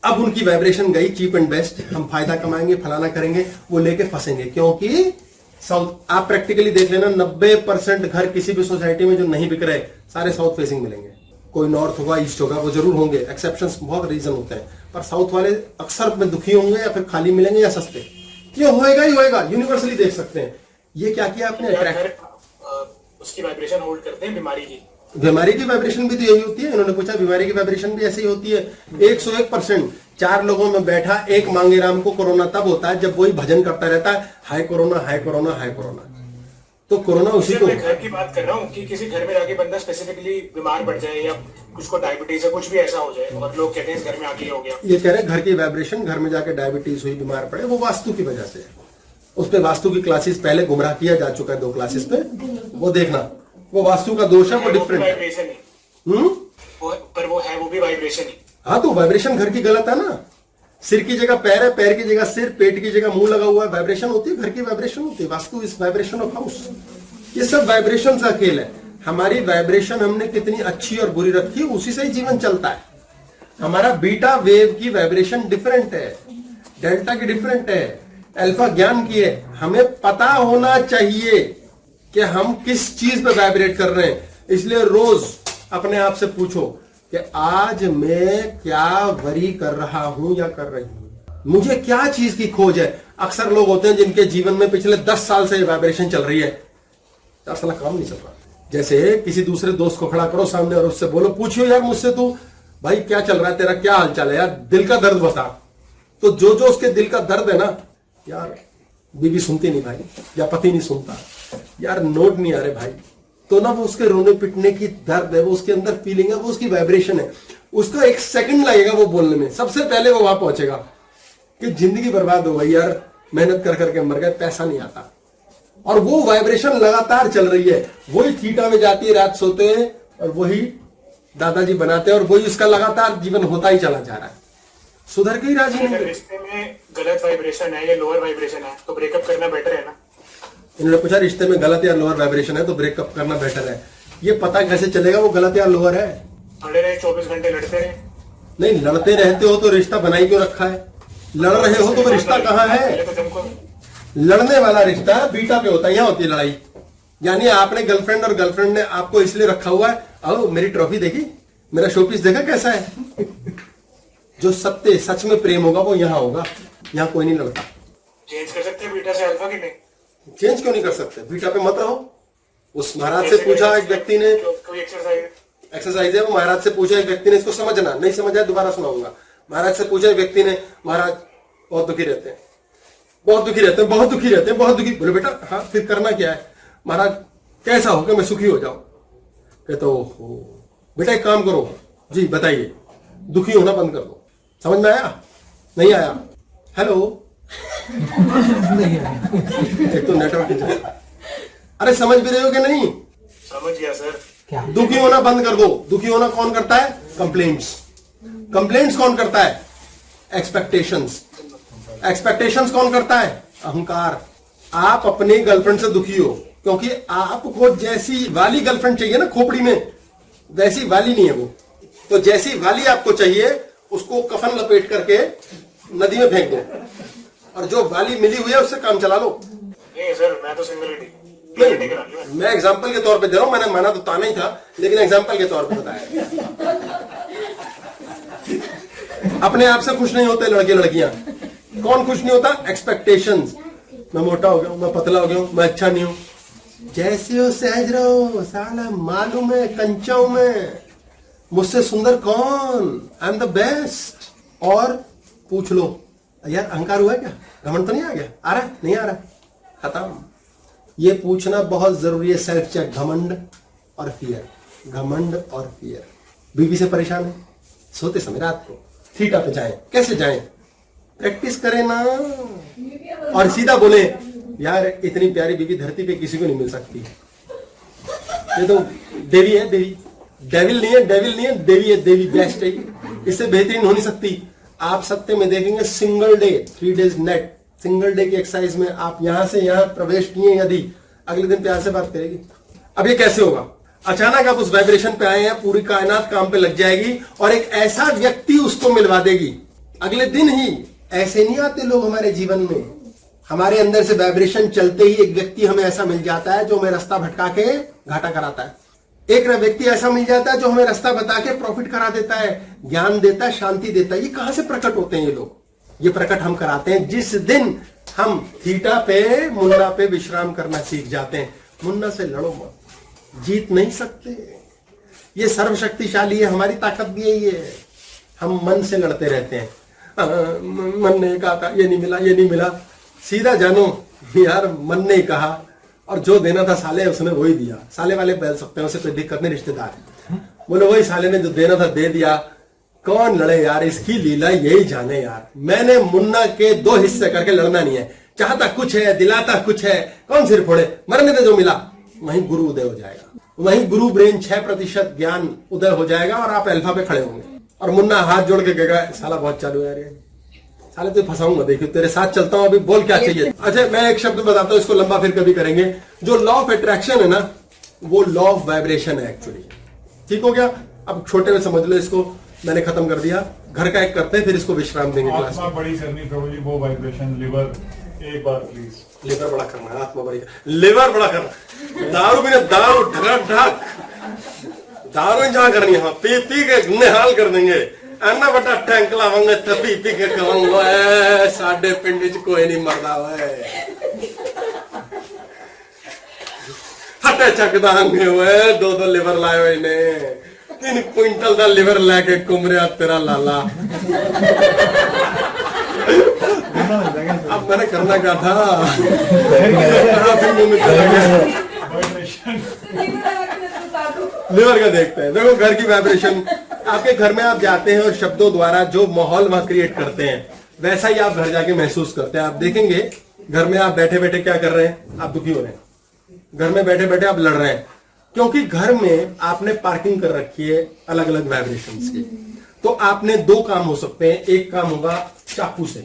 अब उनकी वाइब्रेशन गई चीप एंड बेस्ट, हम फायदा कमाएंगे, फलाना करेंगे, वो लेके फंसेंगे। क्योंकि साउथ, आप प्रैक्टिकली देख लेना, 90% घर किसी भी सोसाइटी में जो नहीं बिक रहे, सारे साउथ फेसिंग मिलेंगे। कोई नॉर्थ होगा, ईस्ट होगा, वो जरूर होंगे, एक्सेप्शंस बहुत रीजन होते हैं, पर साउथ वाले अक्सर में दुखी होंगे, या फिर खाली मिलेंगे, या सस्ते। ये होएगा ही होएगा, यूनिवर्सली देख सकते हैं। ये क्या किया आपने? अट्रैक्ट, उसकी वाइब्रेशन होल्ड करते हैं बीमारी की। बीमारी की वाइब्रेशन भी तो यही होती है। इन्होंने पूछा बीमारी की वाइब्रेशन भी ऐसी ही होती है। 101%। 4 लोगों में बैठा एक मांगे राम को कोरोना तब होता है जब वही भजन करता रहता है, हाय कोरोना, हाय कोरोना, हाय कोरोना। तो कोरोना उसी सर को, मैं घर की बात कर रहा हूँ कि किसी घर में जाके बंदा स्पेसिफिकली बीमार पड़ जाए या कुछ को डायबिटीज या कुछ भी ऐसा हो जाए और लोग कहते हैं इस घर में आके ये हो गया। ये कह रहे हैं घर की वाइब्रेशन, घर में जाके डायबिटीज हुई, बीमार पड़े, वो वास्तु की वजह से है। उस पे वास्तु की क्लासेस पहले गुमराह किया जा चुका है 2 क्लासेस पे, वो देखना, वो वास्तु का दोष है, वो डिफरेंट है। वाइब्रेशन ही पर वो है, वो भी वाइब्रेशन ही। हाँ तो वाइब्रेशन घर की गलत है ना, सिर की जगह पैर है, पैर की जगह सिर, पेट की जगह मुंह लगा हुआ है, वाइब्रेशन होती है, घर की वाइब्रेशन होती है। Vastu is vibration of house. ये सब वाइब्रेशन का खेल है। हमारी वाइब्रेशन हमने कितनी अच्छी और बुरी रखी है, उसी से ही जीवन चलता है। हमारा बीटा वेव की वाइब्रेशन डिफरेंट है, डेल्टा की डिफरेंट है, अल्फा ज्ञान की है। हमें पता होना चाहिए कि हम किस चीज पे वाइब्रेट कर रहे हैं। इसलिए रोज अपने आप से पूछो कि आज मैं क्या वरी कर रहा हूं या कर रही हूं, मुझे क्या चीज की खोज है। अक्सर लोग होते हैं जिनके जीवन में पिछले 10 साल से वाइब्रेशन चल रही है, यार साला काम नहीं चल रहा। जैसे किसी दूसरे दोस्त को खड़ा करो सामने और उससे बोलो, पूछियो यार मुझसे, तू भाई क्या चल रहा है, तेरा क्या हाल चाल है यार, दिल का दर्द बता। तो जो जो उसके दिल का दर्द है ना, यार बीवी सुनती नहीं भाई, या पति नहीं सुनता यार, नोट नहीं आ रहे भाई, तो ना वो उसके रोने पिटने की दर्द है, वो उसके अंदर फीलिंग है, वो उसकी वाइब्रेशन है। उसका 1 सेकंड लगेगा वो बोलने में, सबसे पहले वो वहां पहुंचेगा कि जिंदगी बर्बाद हो गई यार, मेहनत कर करके मर गए, पैसा नहीं आता। और वो वाइब्रेशन लगातार चल रही है, वही थीटा में जाती है, रात सोते हैं और वही दादाजी बनाते हैं, और वही उसका लगातार जीवन होता ही चला जा रहा है। सुधर के ही राजी नहीं। अगर रिश्ते में गलत वाइब्रेशन है या लोअर वाइब्रेशन है तो ब्रेकअप करना बेटर है ना। इन्होंने पूछा रिश्ते में गलत या लोअर वाइब्रेशन है तो ब्रेकअप करना बेटर है। ये पता कैसे चलेगा वो गलत या लोअर है? अड़े रहे 24 घंटे लड़ते रहे। नहीं, लड़ते रहते हो तो रिश्ता बनाई क्यों रखा है? लड़ रहे हो तो वो रिश्ता कहाँ है? पहले तो तुमको लड़ने वाला रिश्ता बीटा पे होता है, यहाँ होती है लड़ाई। यानी आपने गर्लफ्रेंड और गर्लफ्रेंड ने आपको इसलिए रखा हुआ है, आओ मेरी ट्रॉफी देखी, मेरा शोपीस देखा कैसा है। जो सत्य सच में प्रेम होगा वो यहाँ होगा, यहाँ कोई नहीं लड़ता। चेंज कर सकते हैं बीटा से अल्फा की नहीं? चेंज क्यों नहीं कर सकते? बीटा पे मत रहो। उस महाराज से पूछा एक व्यक्ति ने, कोई एक्सरसाइज है वो, महाराज से पूछा एक व्यक्ति ने, इसको समझना नहीं समझा दोबारा सुनाऊंगा। महाराज से पूछा एक व्यक्ति ने, महाराज बहुत दुखी रहते हैं, बहुत दुखी रहते हैं, बहुत दुखी रहते हैं, बहुत दुखी। बोले बेटा हाँ फिर करना क्या है? महाराज कैसा हो कि मैं सुखी हो जाऊं? कहते हो बेटा एक काम करो, जी बताइए, दुखी होना बंद कर दो। समझ में आया? नहीं आया? हेलो एक तो नेटवर्क, अरे समझ भी रहे हो कि नहीं? समझ गया सर। दुखी होना बंद कर दो। दुखी होना कौन करता है? कंप्लेंट्स। कंप्लेंट्स कौन करता है? एक्सपेक्टेशंस। एक्सपेक्टेशंस कौन करता है? अहंकार। आप अपनी गर्लफ्रेंड से दुखी हो क्योंकि आपको जैसी वाली गर्लफ्रेंड चाहिए ना खोपड़ी में, वैसी वाली नहीं है वो। तो जैसी वाली आपको चाहिए उसको कफन लपेट करके नदी में फेंक दो, और जो वाली मिली हुई है उससे काम चला लो। नहीं सर, मैं तो सिंगल मैं एग्जाम्पल के तौर पे दे रहा हूं, मैंने माना तो ताना ही था, लेकिन एग्जाम्पल के तौर पे बताया। अपने आप से खुश नहीं होते लड़के लड़कियां। कौन खुश नहीं होता? एक्सपेक्टेशंस। मैं मोटा हो गया हूं, मैं पतला हो गया हूं, मैं अच्छा नहीं हूं। जैसे हो सहज रहो, साला मालूम है कंचा हूं मैं, मुझसे सुंदर कौन, आई एम द बेस्ट। और पूछ लो यार अहंकार हुआ क्या? घमंड तो नहीं आ गया? आ रहा है? नहीं आ रहा? खत्म। ये पूछना बहुत जरूरी है, सेल्फ चेक। घमंड और फियर, घमंड और फियर। बीवी से परेशान है, सोते समय रात को थीटा पे जाएं, कैसे जाएं? प्रैक्टिस करें ना, और सीधा बोले यार इतनी प्यारी बीवी धरती पे किसी को नहीं मिल सकती। ये तो देवी है, देवी। डेविल नहीं है, डेविल नहीं है, देवी है, देवी बेस्ट है, इससे बेहतरीन हो नहीं सकती। आप सत्य में देखेंगे single day 3 days net, single day की एक्सरसाइज में आप यहां से यहां प्रवेश किए, यदि अगले दिन प्यार से बात करेगी। अब ये कैसे होगा? अचानक आप उस वाइब्रेशन पे आए हैं, पूरी कायनात काम पे लग जाएगी और एक ऐसा व्यक्ति उसको मिलवा देगी अगले दिन ही। ऐसे नहीं आते लोग हमारे जीवन में। हमारे अंदर से वाइब्रेशन चलते ही एक व्यक्ति हमें ऐसा मिल जाता है जो हमें रास्ता भटका के घाटा कराता है। एक व्यक्ति ऐसा मिल जाता है जो हमें रास्ता बता के प्रॉफिट करा देता है, ज्ञान देता है, शांति देता है। ये कहां से प्रकट होते हैं ये लोग? ये प्रकट हम कराते हैं जिस दिन हम थीटा पे, मुन्ना पे विश्राम करना सीख जाते हैं। मुन्ना से लड़ो मत, जीत नहीं सकते। ये सर्वशक्तिशाली है, हमारी ताकत भी यही है। हम मन से लड़ते रहते हैं। मन ने कहा था ये नहीं मिला, ये नहीं मिला। सीधा जानो यार मन ने कहा और जो देना था साले उसने वही दिया। साले वाले बोल सकते हैं, उसे कोई दिक्कत नहीं, रिश्तेदार है। बोले वही साले ने जो देना था दे दिया। कौन लड़े यार, इसकी लीला यही जाने यार। मैंने मुन्ना के 2 हिस्से करके लड़ना नहीं है। चाहता कुछ है, दिलाता कुछ है, कौन सिर फोड़े, मरने दे जो मिला। वहीं गुरु उदय हो जाएगा, वहीं गुरु ब्रेन 6% ज्ञान उदय हो जाएगा और आप अल्फा पे खड़े होंगे। और मुन्ना हाथ जोड़ के कहेगा साला बहुत चालू है यार ये, साले तो फंसाऊंगा, देखियो तेरे साथ चलता हूं, अभी बोल क्या चाहिए। अच्छा मैं एक शब्द बताता हूं, इसको लंबा फिर कभी करेंगे। जो लॉ ऑफ अट्रैक्शन है ना, वो लॉ ऑफ वाइब्रेशन है एक्चुअली। ठीक हो गया, अब छोटे में समझ लो इसको, मैंने खत्म कर दिया। घर का एक करते हैं, फिर इसको विश्राम देंगे क्लास आत्मा बड़ी करनी प्रभु जी, वो वाइब्रेशन लिवर एक बार प्लीज। लिवर बड़ा करना है, आत्मा बड़ी, लिवर बड़ा करना। दारू भी ना, दारू ढक दारू जहां करनी है, पी पी के निहाल कर देंगे। अन्ना बटा टैंक लावांगे तब पी पी के कहूंगा साडे पिंड च कोई नहीं मरदा वे, हटे चक दांगे वे। 2 लिवर लाए हुए ने, 3 क्विंटल का लिवर लेके घूम रहा तेरा लाला। अब मैंने करना क्या था, लिवर का देखते हैं। देखो घर की वाइब्रेशन, आपके घर में आप जाते हैं और शब्दों द्वारा जो माहौल वहां क्रिएट करते हैं वैसा ही आप घर जाके महसूस करते हैं। आप देखेंगे घर में आप बैठे बैठे क्या कर रहे हैं, आप दुखी हो रहे हैं। घर में बैठे बैठे आप लड़ रहे हैं, क्योंकि घर में आपने पार्किंग कर रखी है अलग अलग वाइब्रेशंस की। तो आपने 2 काम हो सकते हैं। एक काम होगा चाकू से,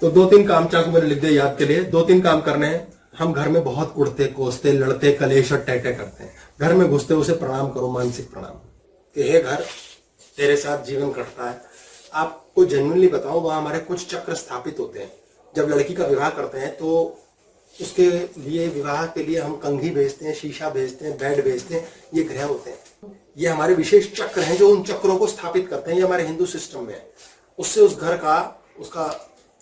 तो 2-3 काम चाकू मैंने लिख दिया याद के लिए, 2-3 काम करने हैं। हम घर में बहुत कुड़ते कोसते लड़ते कलेश और टैटे करते हैं। घर में घुसते उसे प्रणाम करो, मानसिक प्रणाम कि हे घर तेरे साथ जीवन कटता है। आपको जेन्युइनली बताऊं, वहां हमारे कुछ चक्र स्थापित होते हैं। जब लड़की का विवाह करते हैं तो उसके लिए, विवाह के लिए हम कंघी भेजते हैं, शीशा भेजते हैं, बेड भेजते हैं। ये ग्रह होते हैं, ये हमारे विशेष चक्र हैं जो उन चक्रों को स्थापित करते हैं। ये हमारे हिंदू सिस्टम में है। उससे उस घर का उसका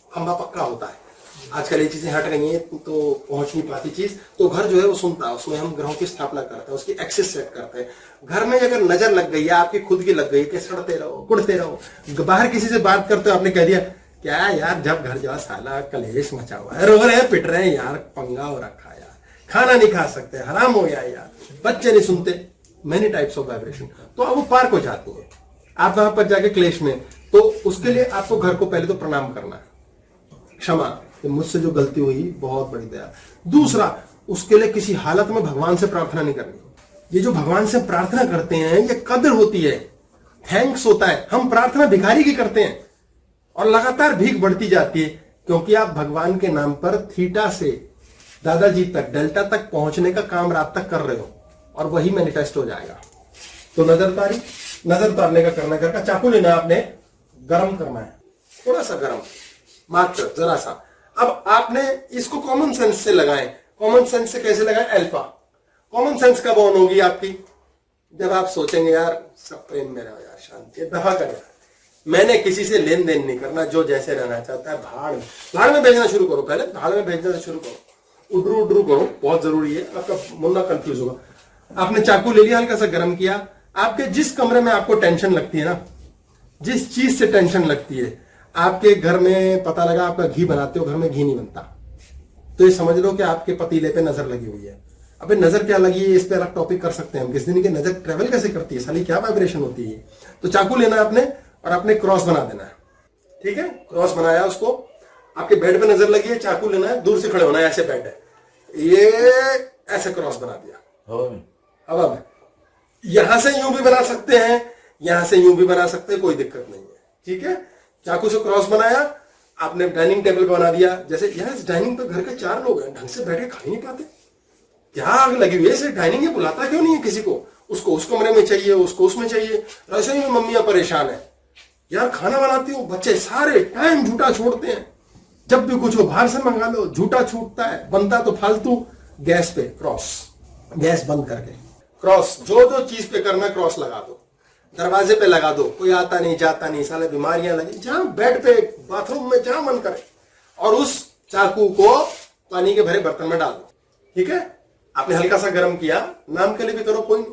खंबा पक्का होता है। आजकल ये चीजें हट गई हैं तो पहुंच नहीं पाती चीज, तो घर जो है वो सुनता है। उसमें हम ग्रहों की स्थापना करते हैं, उसकी एक्सेस सेट करते हैं। घर में अगर नजर लग गई है, आपकी खुद की लग गई कि सड़ते रहो कुड़ते रहो, बाहर किसी से बात करते हो, आपने कह दिया क्या यार, जब घर जाओ साला कलेश मचा हुआ है, रो रहे हैं पिट रहे हैं यार, पंगा हो रखा है यार, खाना नहीं खा सकते, हराम हो गया यार, बच्चे नहीं सुनते, मेनी टाइप्स ऑफ वाइब्रेशन। तो अब वो पार्क हो जाती है आप वहां पर जाके क्लेश में। तो उसके लिए आपको घर को पहले तो प्रणाम करना है, क्षमा कि मुझसे जो गलती हुई बहुत बड़ी दया। दूसरा, उसके लिए किसी हालत में भगवान से प्रार्थना नहीं करनी। ये जो भगवान से प्रार्थना करते हैं ये कदर होती है, थैंक्स होता है। हम प्रार्थना भिखारी की करते हैं और लगातार भीख बढ़ती जाती है, क्योंकि आप भगवान के नाम पर थीटा से दादाजी तक, डेल्टा तक पहुंचने का काम रात तक कर रहे हो और वही मैनिफेस्ट हो जाएगा। तो नजर तारी, नजर तारने का करना, घर का चाकू लेना, आपने गरम करना है, थोड़ा सा गरम, मात्र जरा सा। अब आपने इसको कॉमन सेंस से लगाएं। कॉमन सेंस से कैसे लगाएं? अल्फा। कॉमन सेंस कब ऑन होगी आपकी? जब आप सोचेंगे यार सब प्रेम में रहो यार, शांति, दफा कर यार, मैंने किसी से लेन देन नहीं करना, जो जैसे रहना चाहता है भाड़ में भेजना शुरू करो। पहले भाड़ में भेजना से शुरू करो, उड्रू करो, बहुत जरूरी है। आपका मुन्ना कंफ्यूज होगा। आपने चाकू ले लिया, हल्का सा गर्म किया। आपके जिस कमरे में आपको टेंशन लगती है ना, जिस चीज से टेंशन लगती है, आपके घर में पता लगा आपका घी बनाते हो, घर में घी नहीं बनता, तो ये समझ लो कि आपके पतीले पे नजर लगी हुई है। अबे नजर क्या लगी है, इस पे अलग टॉपिक कर सकते हैं हम, किस दिन की नजर ट्रेवल कैसे करती है, साली क्या वाइब्रेशन होती है। तो चाकू लेना आपने और आपने क्रॉस बना देना है, ठीक है। क्रॉस बनाया, उसको आपके बेड पे नजर लगी है, चाकू लेना है, दूर से खड़े होना है, ऐसे बेड है, ये ऐसे क्रॉस बना दिया। अब यहां से यूं भी बना सकते हैं, यहां से यूं भी बना सकते हैं, कोई दिक्कत नहीं है, ठीक है। चाकू से क्रॉस बनाया, आपने डाइनिंग टेबल पे बना दिया। जैसे यार इस डाइनिंग पे घर के 4 लोग हैं, ढंग से बैठे खा ही नहीं पाते, क्या आग लगी हुई है इसे, डाइनिंग में बुलाता क्यों नहीं है किसी को, उसको उस कमरे में चाहिए, उसको उसमें चाहिए। रसोई में मम्मियां परेशान है यार, खाना बनाती हूँ, बच्चे सारे टाइम झूठा छोड़ते हैं, जब भी कुछ हो बाहर से मंगा लो, झूठा छूटता है, बनता तो फालतू। गैस पे क्रॉस, गैस बंद करके क्रॉस, जो चीज पे करना क्रॉस लगा दो, दरवाजे पे लगा दो, कोई आता नहीं जाता नहीं, साले बीमारियां लगी, जहां बेड पे, बाथरूम में, जहां मन करे। और उस चाकू को पानी के भरे बर्तन में डाल दो, ठीक है। आपने हल्का सा गर्म किया, नाम के लिए भी करो, कोई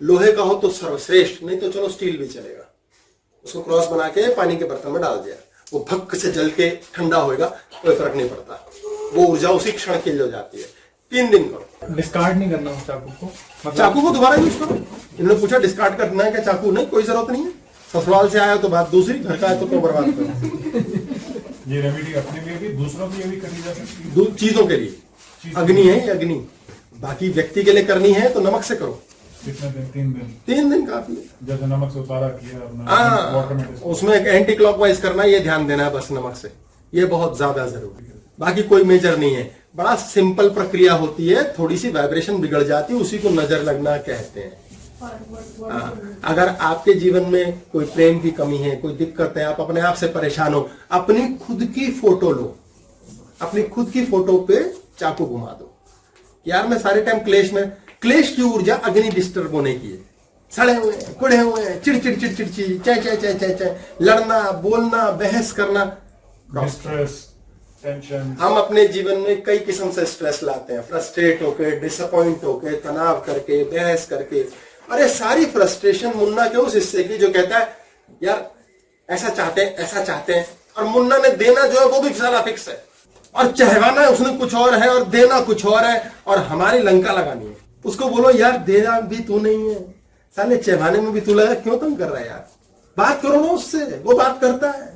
लोहे का हो तो सर्वश्रेष्ठ, नहीं तो चलो स्टील भी चलेगा। उसको क्रॉस बना के पानी के बर्तन में डाल दिया, वो भक्क से जल के ठंडा होएगा, कोई फर्क नहीं पड़ता, वो ऊर्जा उसी क्षण के लिए हो जाती है। 3 दिन करो। डिस्कार्ड नहीं करना उस चाकू को, मतलब चाकू को दोबारा यूज करो। इन्होंने पूछा डिस्कार्ड करना है क्या चाकू? नहीं, कोई जरूरत नहीं है। ससुराल से आया तो बात दूसरी, घर का है तो क्यों बर्बाद करो। ये रेमेडी अपने लिए भी दूसरों के लिए भी करी जा सकती है। चीजों के लिए अग्नि है ये अग्नि, बाकी व्यक्ति के लिए करनी है तो नमक से करो। कितने दिन? 3 दिन। 3 दिन काफी है। जैसे नमक से उतारा किया अपना वाटर में हाँ, dissolve। उसमें एक एंटी क्लॉकवाइज करना है, ये ध्यान देना है बस नमक से, ये बहुत ज्यादा जरूरी है। बाकी कोई मेजर नहीं है, बड़ा सिंपल प्रक्रिया होती है। थोड़ी सी वाइब्रेशन बिगड़ जाती है, उसी को नजर लगना कहते हैं। अगर आपके जीवन में कोई प्रेम की कमी है, कोई दिक्कत है, आप अपने आप से परेशान हो, अपनी खुद की फोटो लो, अपनी खुद की फोटो पे चाकू घुमा दो। यार मैं सारे टाइम क्लेश की ऊर्जा अग्नि डिस्टर्ब होने की है। सड़े हुए हैं, कुड़े हुए हैं, चिड़चिड़ चिड़चिड़ चाय चाय चाय चाय चाय, लड़ना, बोलना, बहस करना, स्ट्रेस, टेंशन। हम अपने जीवन में कई किस्म से स्ट्रेस लाते हैं, फ्रस्ट्रेट होके, डिसअपॉइंट होके, तनाव करके, बहस करके। अरे सारी फ्रस्ट्रेशन मुन्ना के उस हिस्से की जो कहता है यार ऐसा चाहते हैं, और मुन्ना ने देना जो है वो भी सारा फिक्स है, और चहवाना उसने कुछ और है और देना कुछ और है, और हमारी लंका लगानी है। उसको बोलो यार देना भी तू नहीं है, साले चहवाने में भी तू लगा, क्यों तंग कर रहा है यार? बात करो ना उससे, वो बात करता है।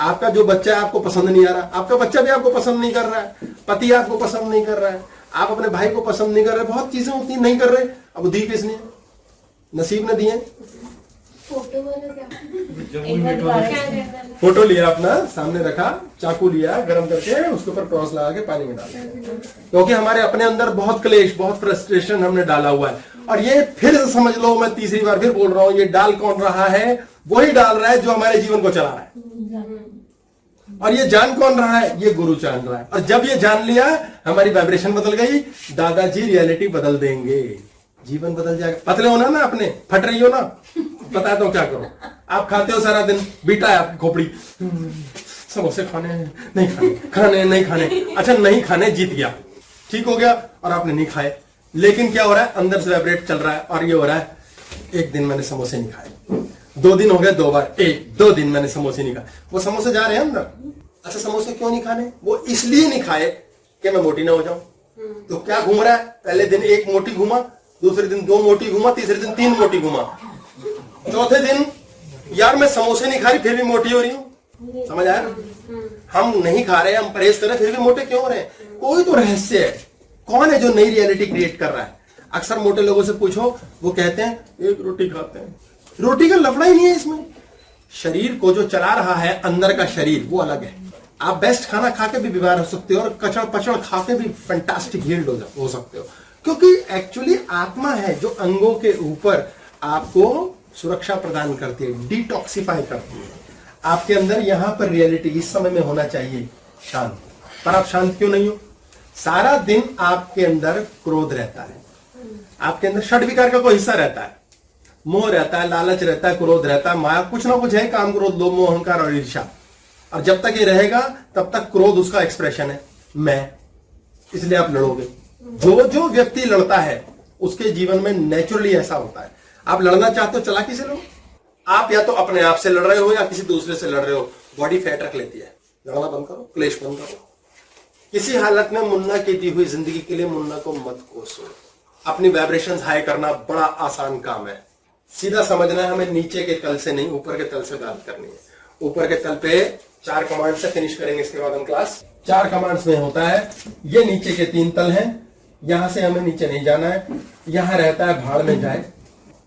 आपका जो बच्चा है आपको पसंद नहीं आ रहा, आपका बच्चा भी आपको पसंद नहीं कर रहा है, पति आपको पसंद नहीं कर रहा है, आप अपने भाई को पसंद नहीं कर रहे, बहुत चीजें होती नहीं कर रहे। अब दी किसने? नसीब ने दिए। फोटो वाला क्या? फोटो लिया अपना, सामने रखा, चाकू लिया, गरम करके उसके ऊपर क्रॉस लगा के पानी में डाला, क्योंकि हमारे अपने अंदर बहुत क्लेश, बहुत फ्रस्ट्रेशन हमने डाला हुआ है। और ये फिर से समझ लो, मैं तीसरी बार फिर बोल रहा हूं, ये डाल कौन रहा है? वही डाल रहा है जो हमारे जीवन को चला रहा है। और ये जान कौन रहा है? ये गुरु जान रहा है। और जब ये जान लिया, हमारी वाइब्रेशन बदल गई, दादाजी रियलिटी बदल देंगे, जीवन बदल जाएगा। पतले होना ना, अपने फट रही हो ना, बताता हूं क्या करो। आप खाते हो सारा दिन, बीटा है आपकी खोपड़ी, समोसे खाने नहीं खाने नहीं खाने, अच्छा नहीं खाने, जीत गया, ठीक हो गया, और आपने नहीं खाए। लेकिन क्या हो रहा है? अंदर से वाइब्रेट चल रहा है, और ये हो रहा है एक दिन मैंने समोसे नहीं खाए, 2 दिन हो गए 2 बार, 2 दिन मैंने समोसे नहीं खाए। वो समोसे जा रहे हैं अंदर। अच्छा समोसे क्यों नहीं खाने? वो इसलिए नहीं खाए कि मैं मोटी ना हो जाऊं। तो क्या घूम रहा है? पहले दिन 1 मोटी घूमा, दूसरे दिन 2 मोटी घूमा, तीसरे दिन 3 मोटी घूमा, चौथे दिन यार मैं समोसे नहीं खा रही फिर भी मोटी हो रही हूं। समझ आया ना? हम नहीं खा रहे, हम परहेज कर रहे, फिर भी मोटे क्यों हो रहे हैं? कोई तो रहस्य है। कौन है जो नई रियलिटी क्रिएट कर रहा है? अक्सर मोटे लोगों से पूछो, वो कहते हैं 1 रोटी खाते हैं। रोटी का लफड़ा ही नहीं है इसमें। शरीर को जो चला रहा है अंदर का शरीर, वो अलग है। आप बेस्ट खाना खा के भी बीमार हो सकते हो, और कचड़ पचड़ खा के भी फैंटास्टिक हील्ड हो सकते हो, क्योंकि एक्चुअली आत्मा है जो अंगों के ऊपर आपको सुरक्षा प्रदान करती है, डिटॉक्सिफाई करती है। आपके अंदर यहां पर रियलिटी इस समय में होना चाहिए शांत, पर आप शांत क्यों नहीं हो? सारा दिन आपके अंदर क्रोध रहता है, आपके अंदर षड विकार का कोई हिस्सा रहता है, मोह रहता है, लालच रहता है, क्रोध रहता है, माया, कुछ ना कुछ है, काम, क्रोध, लोभ, मोह, अहंकार और ईर्ष्या। और जब तक ये रहेगा तब तक क्रोध उसका एक्सप्रेशन है, मैं, इसलिए आप लड़ोगे। जो व्यक्ति लड़ता है उसके जीवन में नेचुरली ऐसा होता है। आप लड़ना चाहते हो, चालाकी से लड़ो। आप या तो अपने आप से लड़ रहे हो या किसी दूसरे से लड़ रहे हो, बॉडी फैट रख लेती है। लड़ना बंद करो, क्लेश बंद करो। किसी हालत में मुन्ना की दी हुई जिंदगी के लिए मुन्ना को मत कोसो। अपनी वाइब्रेशंस हाई करना बड़ा आसान काम है। सीधा समझना है, हमें नीचे के तल से नहीं, ऊपर के तल से बात करनी है। ऊपर के तल पे 4 कमांड से फिनिश करेंगे, इसके बाद हम क्लास। 4 कमांड्स में होता है, ये नीचे के 3 तल हैं, यहां से हमें नीचे नहीं जाना है। यहां रहता है भाड़ में जाए,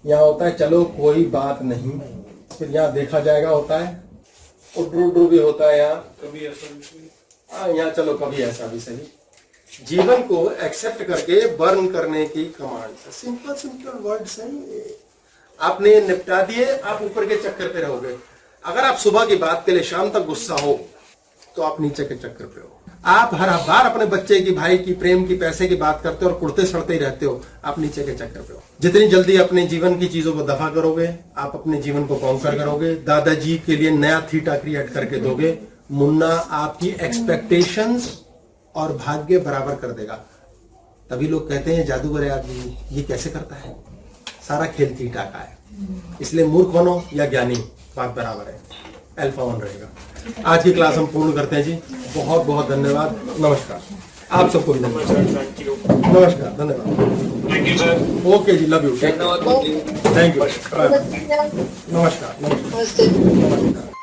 यहाँ होता है चलो कोई बात नहीं, फिर यहाँ देखा जाएगा होता है, उड्रू भी होता है यहाँ, कभी ऐसा, यहाँ चलो कभी ऐसा भी सही। जीवन को एक्सेप्ट करके बर्न करने की कमांड है। सिंपल वर्ड्स हैं ये। आपने ये निपटा दिए, आप ऊपर के चक्कर पे रहोगे। अगर आप सुबह की बात के लिए शाम तक गुस्सा हो तो आप नीचे के चक्कर पे हो। आप हर बार अपने बच्चे की, भाई की, प्रेम की, पैसे की बात करते हो और कुड़ते सड़ते ही रहते हो, आप नीचे के चक्कर पे हो। जितनी जल्दी अपने जीवन की चीजों को दफा करोगे, आप अपने जीवन को कॉन्कर करोगे, दादाजी के लिए नया थीटा क्रिएट करके दोगे, मुन्ना आपकी एक्सपेक्टेशंस और भाग्य बराबर कर देगा। तभी लोग कहते हैं जादूगर है आदमी, ये कैसे करता है? सारा खेल थीटा का है। इसलिए मूर्ख बनो या ज्ञानी, बात बराबर है, अल्फा 1 रहेगा। आज की क्लास हम पूर्ण करते हैं जी। बहुत बहुत धन्यवाद, नमस्कार। आप सबको भी धन्यवाद। थैंक यू नमस्कार, धन्यवाद। Thank you sir. ओके जी, लव यू, थैंक यू, नमस्ते। नमस्कार, नमस्कार। नमस्ते। नमस्कार।